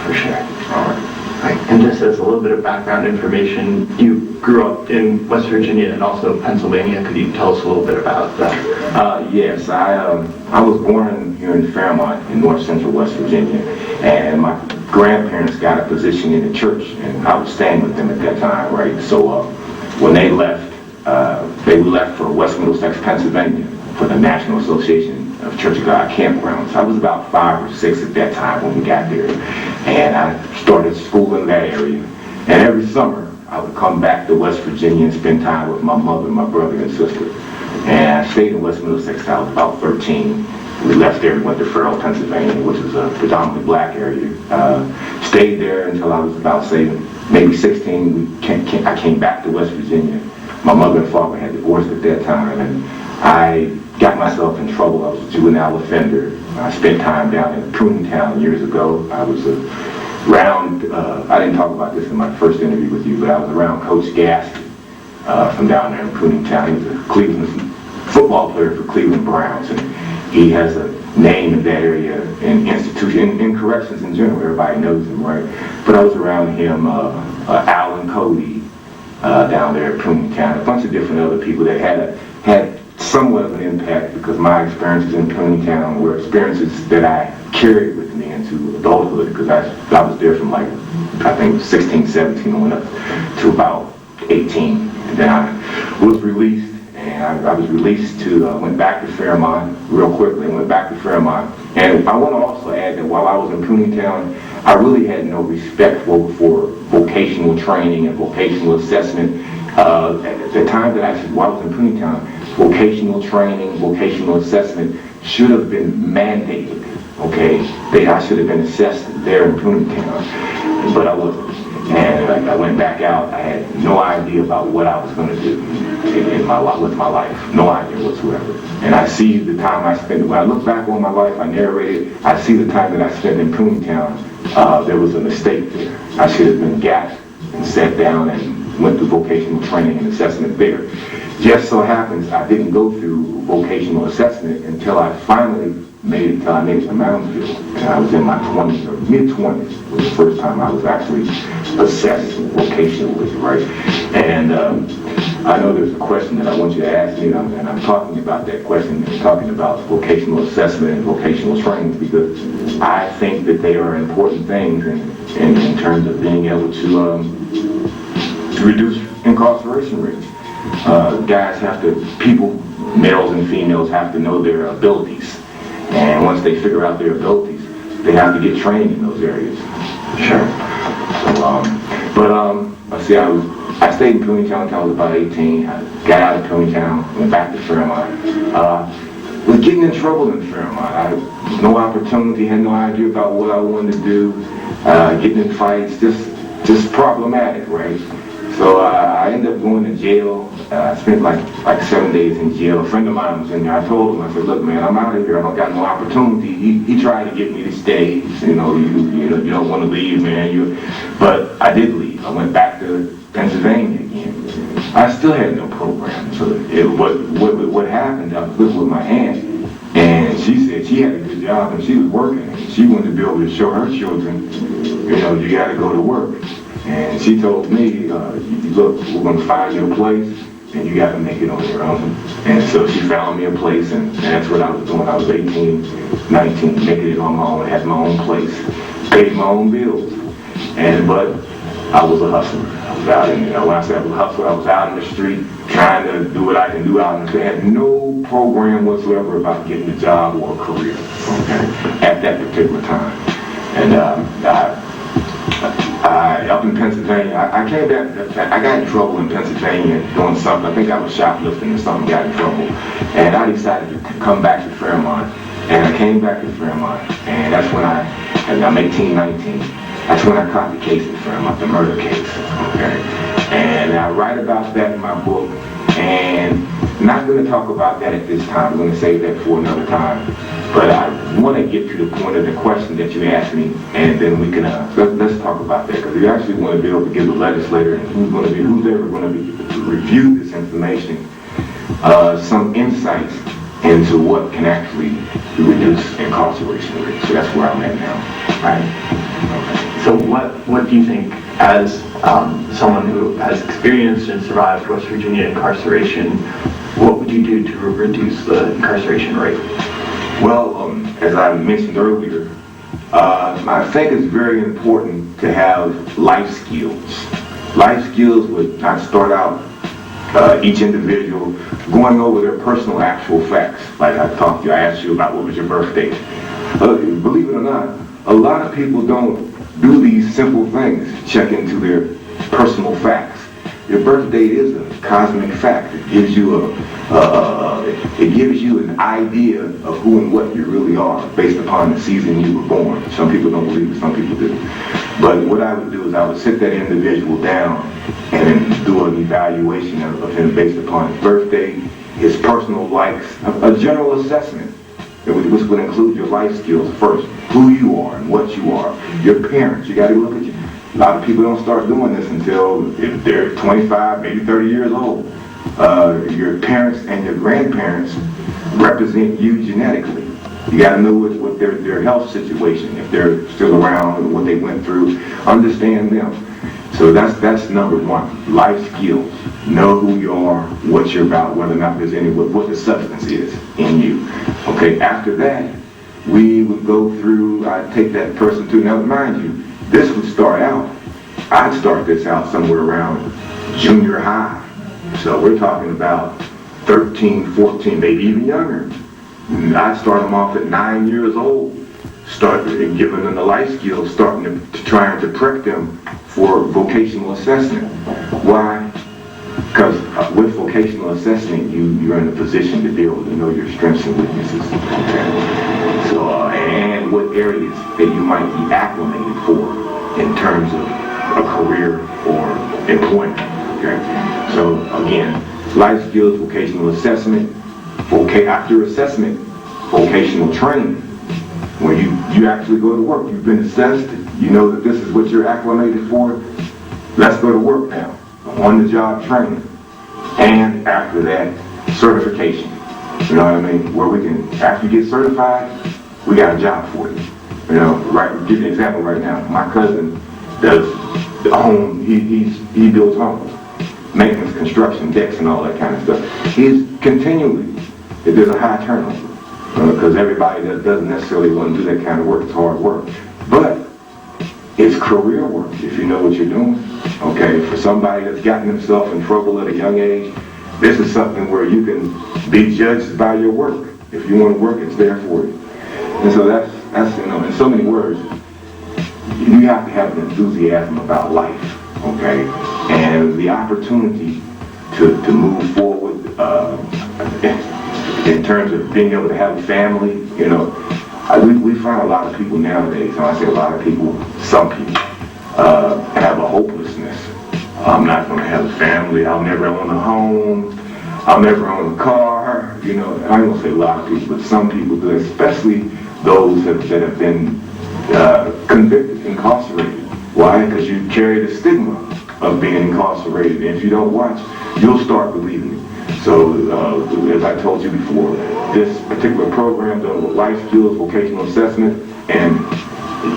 For sure. All right. Right. And just as a little bit of background information, you grew up in West Virginia and also Pennsylvania. Could you tell us a little bit about that? Yes, I was born here in Fairmont in north central West Virginia, and my grandparents got a position in the church, and I was staying with them at that time, right? So when they left for West Middlesex, Pennsylvania for the National Association of Church of God campgrounds. I was about 5 or 6 at that time when we got there, and I started school in that area. And every summer I would come back to West Virginia and spend time with my mother, my brother, and sister. And I stayed in West Middlesex till I was about 13. We left there and went to Farrell, Pennsylvania, which is a predominantly black area. Stayed there until I was about, say, maybe 16. I came back to West Virginia. My mother and father had divorced at that time, and I got myself in trouble. I was a juvenile offender. I spent time down in Pruning Town years ago. I was around, I didn't talk about this in my first interview with you, but I was around Coach Gasky from down there in Pruning Town. He was a Cleveland football player for Cleveland Browns, and he has a name in that area, in institution, in corrections in general. Everybody knows him, right? But I was around him, Alan Cody down there at Pruning Town, a bunch of different other people that had somewhat of an impact, because my experiences in Pruning Town were experiences that I carried with me into adulthood, because I was there from, like, I think 16, 17, and went up to about 18, and then I was released. And I was released went back to Fairmont real quickly, went back to Fairmont. And I want to also add that while I was in Pruning Town, I really had no respect for vocational training and vocational assessment. At the time while I was in Pruning Town, vocational training, vocational assessment should have been mandated, okay? I should have been assessed there in Pruning Town. but I wasn't. And like I went back out, I had no idea about what I was going to do in my life, with my life, no idea whatsoever. And I see the time I spent, when I look back on my life, I narrated, I see the time that I spent in Toontown. There was a mistake there. I should have been gapped and sat down and went through vocational training and assessment there. Just so happens I didn't go through vocational assessment until I finally made it to Moundsville. And I was in my 20s or mid-20s was the first time I was actually assessed vocationally, right? And I know there's a question that I want you to ask me, and I'm talking about that question, talking about vocational assessment and vocational training, because I think that they are important things in terms of being able to reduce incarceration rates. Guys have to, people, males and females, have to know their abilities. And once they figure out their abilities, they have to get trained in those areas. Sure. So, I stayed in Toontown until I was about 18. I got out of Toontown, went back to Fairmont. Was getting in trouble in Fairmont. I had no opportunity, had no idea about what I wanted to do. Getting in fights, just problematic, right? So I ended up going to jail. I spent like 7 days in jail. A friend of mine was in there. I told him, I said, look, man, I'm out of here. I don't got no opportunity. He tried to get me to stay. You know, you don't want to leave, man. But I did leave. I went back to Pennsylvania again. I still had no program. So what happened, I was living with my aunt, and she said she had a good job and she was working. And she wanted to be able to show her children, you got to go to work. And she told me, look, we're going to find you a place, and you got to make it on your own. And so she found me a place, and that's what I was doing. I was 18, 19, making it on my own, had my own place, paid my own bills. But I was a hustler. I was out in, when I say I was a hustler, I was out in the street trying to do what I can do out in the street. I had no program whatsoever about getting a job or a career, okay, at that particular time. And up in Pennsylvania, I came back, I got in trouble in Pennsylvania doing something. I think I was shoplifting or something, got in trouble. And I decided to come back to Fairmont. And I came back to Fairmont. And that's when I'm 18, 19. That's when I caught the case in Fairmont, the murder case, okay? And I write about that in my book. And I'm not going to talk about that at this time. I'm going to save that for another time. But I want to get to the point of the question that you asked me, and then we can let's talk about that, because we actually want to be able to give the legislator and who's ever going to be review this information some insights into what can actually reduce incarceration rates. So that's where I'm at now. Right. Okay. So what do you think, as someone who has experienced and survived West Virginia incarceration, what would you do to reduce the incarceration rate? Well, as I mentioned earlier, I think it's very important to have life skills. Life skills would not start out each individual going over their personal actual facts. Like I asked you about what was your birthday. Believe it or not, a lot of people don't do these simple things, check into their personal facts. Your birth date is a cosmic fact. It gives you an idea of who and what you really are based upon the season you were born. Some people don't believe it, some people do. But what I would do is I would sit that individual down and then do an evaluation of him based upon his birthday, his personal likes, a general assessment, which would include your life skills first, who you are and what you are, your parents. You got to look at you. A lot of people don't start doing this until if they're 25, maybe 30 years old. Your parents and your grandparents represent you genetically. You got to know what their health situation, if they're still around, or what they went through. Understand them. So that's number one. Life skills. Know who you are, what you're about, whether or not there's what the substance is in you. Okay. After that, we would go through. I'd take that person to. Now, mind you, this would start out. I'd start this out somewhere around junior high. So we're talking about 13, 14, maybe even younger. I'd start them off at 9 years old, start giving them the life skills, starting to trying to prep them for vocational assessment. Why? Because with vocational assessment, you're in a position to be able to know your strengths and weaknesses. Okay? So, and what areas that you might be acclimated for in terms of a career or employment. Okay? So again, life skills, vocational assessment, after assessment, vocational training. When you actually go to work, you've been assessed, you know that this is what you're acclimated for, let's go to work now. On-the-job training. And after that, certification. You know what I mean? Where we can, after you get certified, we got a job for you. You know, right, give you an example right now. My cousin does the home, he builds homes. Maintenance, construction, decks, and all that kind of stuff. He's continually, there's a high turnover. Because everybody that doesn't necessarily want to do that kind of work, it's hard work. But it's career work if you know what you're doing. Okay, for somebody that's gotten himself in trouble at a young age, this is something where you can be judged by your work. If you want to work, it's there for you. And so that's you know, in so many words, you have to have an enthusiasm about life, okay? And the opportunity to move forward in terms of being able to have a family, you know, we find a lot of people nowadays, and I say a lot of people, some people, have a hopelessness. I'm not going to have a family, I'll never own a home, I'll never own a car, you know. I ain't going to say a lot of people, but some people do, especially those that have been convicted, incarcerated. Why? Because you carry the stigma of being incarcerated, and if you don't watch, you'll start believing it. So, as I told you before, this particular program deals with life skills, vocational assessment, and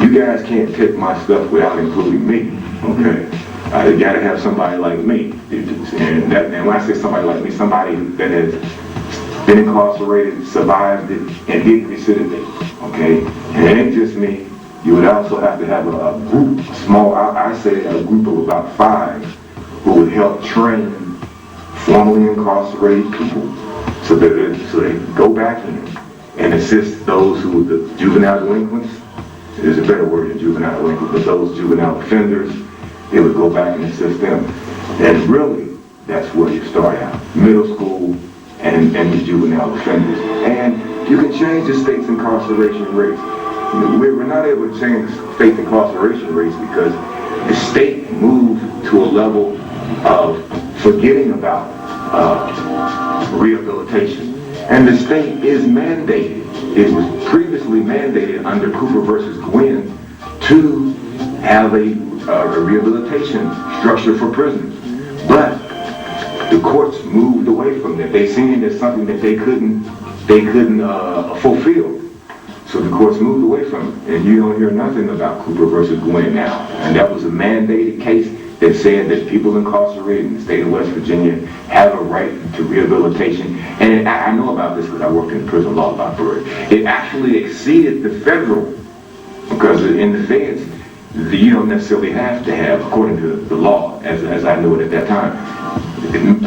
you guys can't take my stuff without including me, okay? You gotta have somebody like me. And when I say somebody like me, somebody that has been incarcerated, survived it, and didn't recidivate, okay? And it ain't just me. You would also have to have a group, a small, I say a group of about 5 who would help train formerly incarcerated people so they go back in and assist those who are the juvenile delinquents. There's a better word than juvenile delinquents, but those juvenile offenders, they would go back and assist them. And really, that's where you start out. Middle school and the juvenile offenders. And you can change the state's incarceration rates. We're not able to change the state incarceration rates because the state moved to a level of forgetting about rehabilitation. And the state is mandated. It was previously mandated under Cooper versus Gwynn to have a rehabilitation structure for prisoners. But the courts moved away from that. They seen it as something that they couldn't fulfill. So the courts moved away from it. And you don't hear nothing about Cooper versus Gwynn now. And that was a mandated case that said that people incarcerated in the state of West Virginia have a right to rehabilitation. And I know about this because I worked in the prison law library. It actually exceeded the federal, because in the feds, you don't necessarily have to have, according to the law, as I knew it at that time,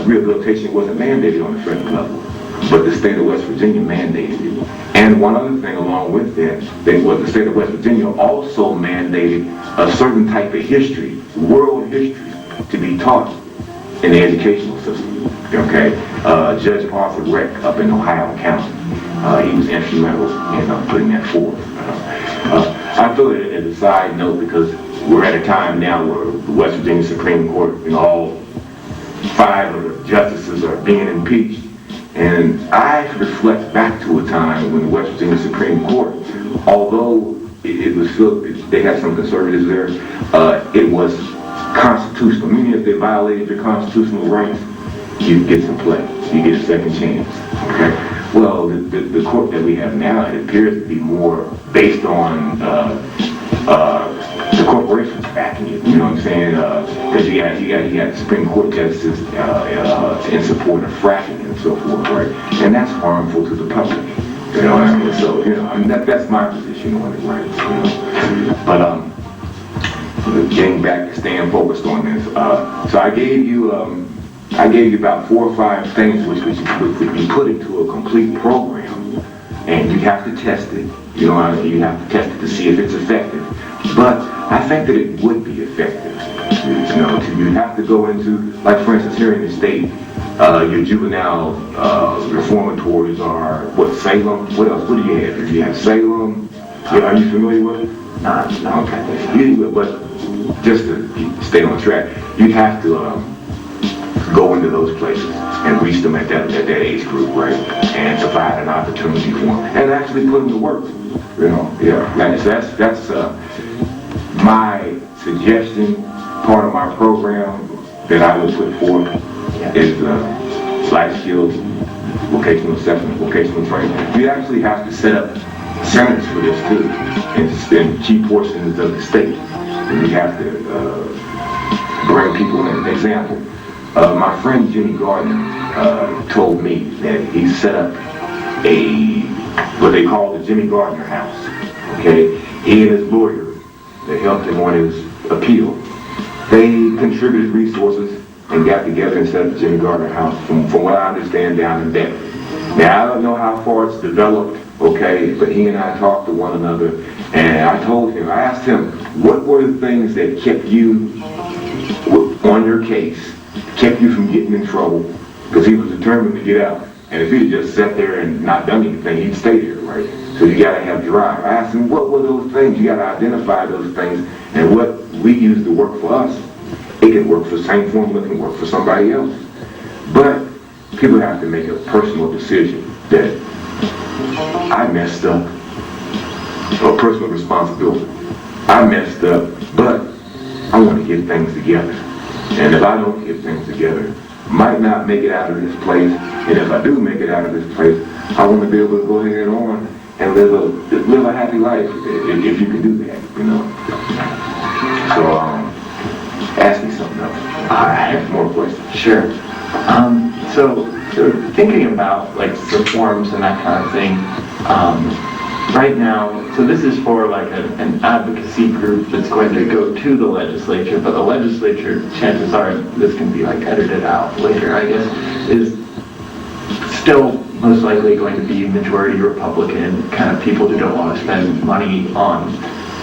rehabilitation wasn't mandated on the federal level, but the state of West Virginia mandated it. And one other thing along with that, the state of West Virginia also mandated a certain type of history, world history, to be taught in the educational system. Okay, Judge Arthur Reck up in Ohio County, he was instrumental in putting that forth. I throw it as a side note because we're at a time now where the West Virginia Supreme Court, all 5 of the justices are being impeached. And I reflect back to a time when the West Virginia Supreme Court, although it was still, they had some conservatives there, it was constitutional, meaning if they violated your constitutional rights, you get some play, you get a second chance, okay? Well, the court that we have now, it appears to be more based on the corporations backing it, you know what I'm saying? Because you got Supreme Court justices in support of fracking and so forth, right? And that's harmful to the public, you know what I mean? So, that's my position on it, right? But getting back to staying focused on this, so I gave you about 4 or 5 things which would be put into a complete program, and you have to test it. You have to test it to see if it's effective. But I think that it would be effective. You have to go into, like for instance, here in the state, your juvenile reformatories are Salem. What else? What do you have? You have Salem, Are you familiar with it? No. Okay. But just to stay on track, you have to go into those places and reach them at that age group, right? And provide an opportunity for them and actually put them to work. You know, yeah. That's my suggestion. Part of my program that I would put forth is life skills, vocational assessment, vocational training. We actually have to set up centers for this too, in key portions of the state. And we have to bring people in. An example, my friend Jimmy Gardner told me that he set up what they call the Jimmy Gardner House. Okay, he and his lawyer that helped him on his appeal, they contributed resources and got together and set up the Jimmy Gardner House, from what I understand, down in Denver. Now, I don't know how far it's developed, okay, but he and I talked to one another, and I asked him, what were the things that kept you on your case, kept you from getting in trouble, because he was determined to get out. And if he had just sat there and not done anything, he'd stay there, right? So you gotta have drive. I asked him, what were those things? You gotta identify those things, and what we use to work for us, it can work for the same formula, it can work for somebody else. But people have to make a personal decision that I messed up, or personal responsibility. I messed up, but I want to get things together. And if I don't get things together, might not make it out of this place. And if I do make it out of this place, I want to be able to go ahead on and live a happy life if you can do that, you know. So ask me something else. All right. Ask more questions. Sure. So thinking about like reforms and that kind of thing, right now, so this is for like an advocacy group that's going to go to the legislature, but the legislature, chances are, this can be like edited out later, I guess, is still most likely going to be majority Republican, kind of people who don't want to spend money on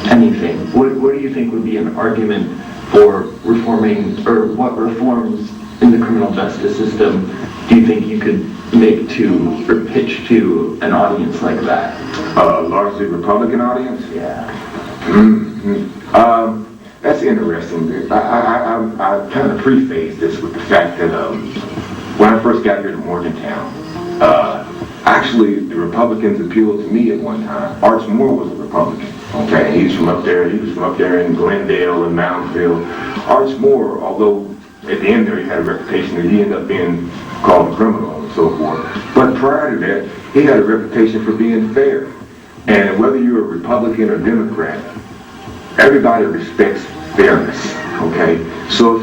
anything. What do you think would be an argument for reforming, or what reforms in the criminal justice system do you think you could make to, or pitch to an audience like that? Largely Republican audience? Yeah. That's interesting. I kind of preface this with the fact that when I first got here to Morgantown, actually the Republicans appealed to me at one time. Arch Moore was a Republican. Okay, he was from up there in Glendale and Moundsville. Arch Moore, although at the end there he had a reputation that he ended up being called a criminal and so forth. But prior to that, he had a reputation for being fair. And whether you're a Republican or Democrat, everybody respects fairness, okay? So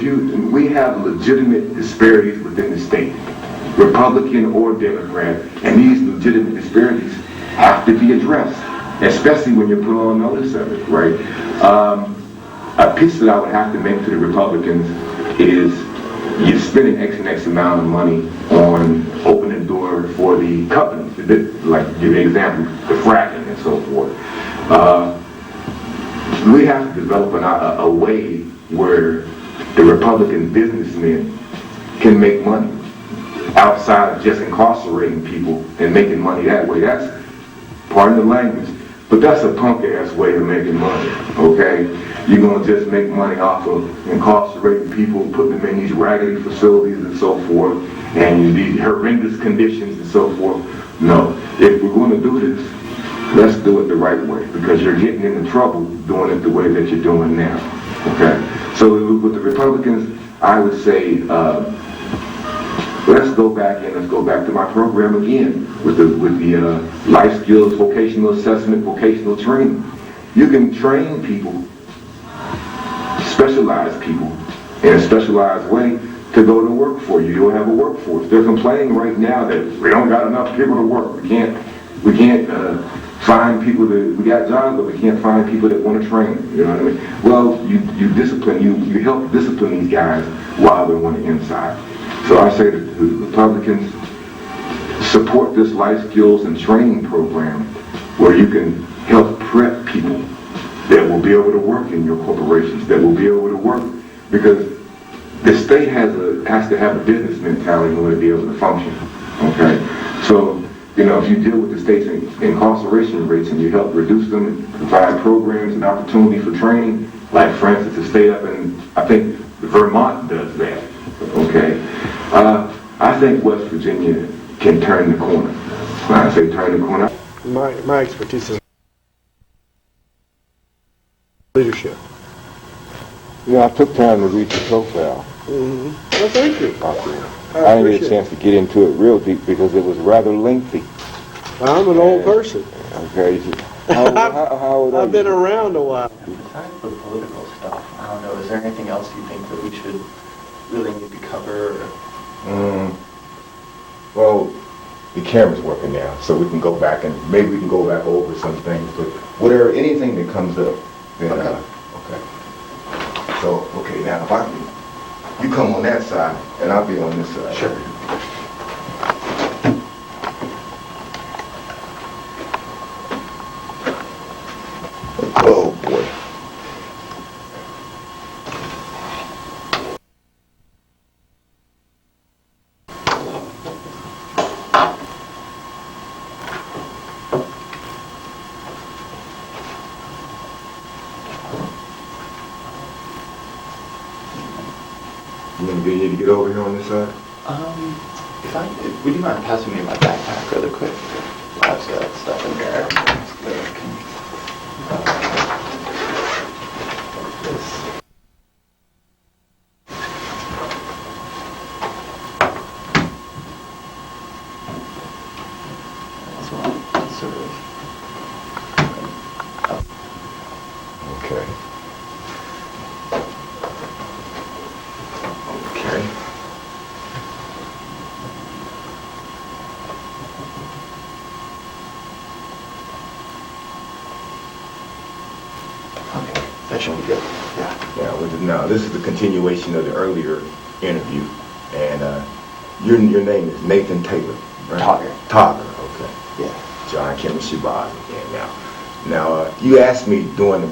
we have legitimate disparities within the state, Republican or Democrat, and these legitimate disparities have to be addressed, especially when you're put on notice of it, right? A pitch that I would have to make to the Republicans is you're spending X and X amount of money on opening the door for the companies, like give an example, the fracking and so forth. We have to develop a way where the Republican businessmen can make money outside of just incarcerating people and making money that way. That's part of the language. But that's a punk-ass way of making money, okay? You're going to just make money off of incarcerating people, putting them in these raggedy facilities and so forth, and these horrendous conditions and so forth. No. If we're going to do this, let's do it the right way, because you're getting into trouble doing it the way that you're doing now, okay? So with the Republicans, I would say, let's go back to my program again with the life skills, vocational assessment, vocational training. You can train people, specialize people in a specialized way to go to work for you. You don't have a workforce. They're complaining right now that we don't got enough people to work. We can't find people we got jobs, but we can't find people that want to train. You know what I mean? Well, you help discipline these guys while they're on the inside. So I say that the Republicans support this life skills and training program where you can help prep people that will be able to work in your corporations, that will be able to work, because the state has to have a business mentality in order to be able to function. Okay, so you know, if you deal with the state's incarceration rates and you help reduce them and provide programs and opportunity for training, like for instance the state up in, I think Vermont does that, okay? I think West Virginia can turn the corner. When I say turn the corner, My expertise is leadership. Yeah, I took time to read your profile. Well, thank you. I didn't get a chance to get into it real deep because it was rather lengthy. I'm an old person. Okay. How old are I've been around a while. Besides the political stuff, I don't know, is there anything else you think that we should really need to cover? Well, the camera's working now, so we can go back and maybe we can go back over some things, but whatever, anything that comes up, then, okay. So, okay, now if I can, you come on that side, and I'll be on this side. Sure. Oh, boy. You need to get over here on this side? Would you mind passing me my backpack really quick? Lots of that stuff in there. That's one, sort of. Okay. Okay. Okay, that should be good. Yeah. Yeah, now this is the continuation of the earlier interview, and your name is Nathan Taylor, right? Tauger. Tauger, okay. Yeah. John Kemet Shabazz again now. Now, you asked me during the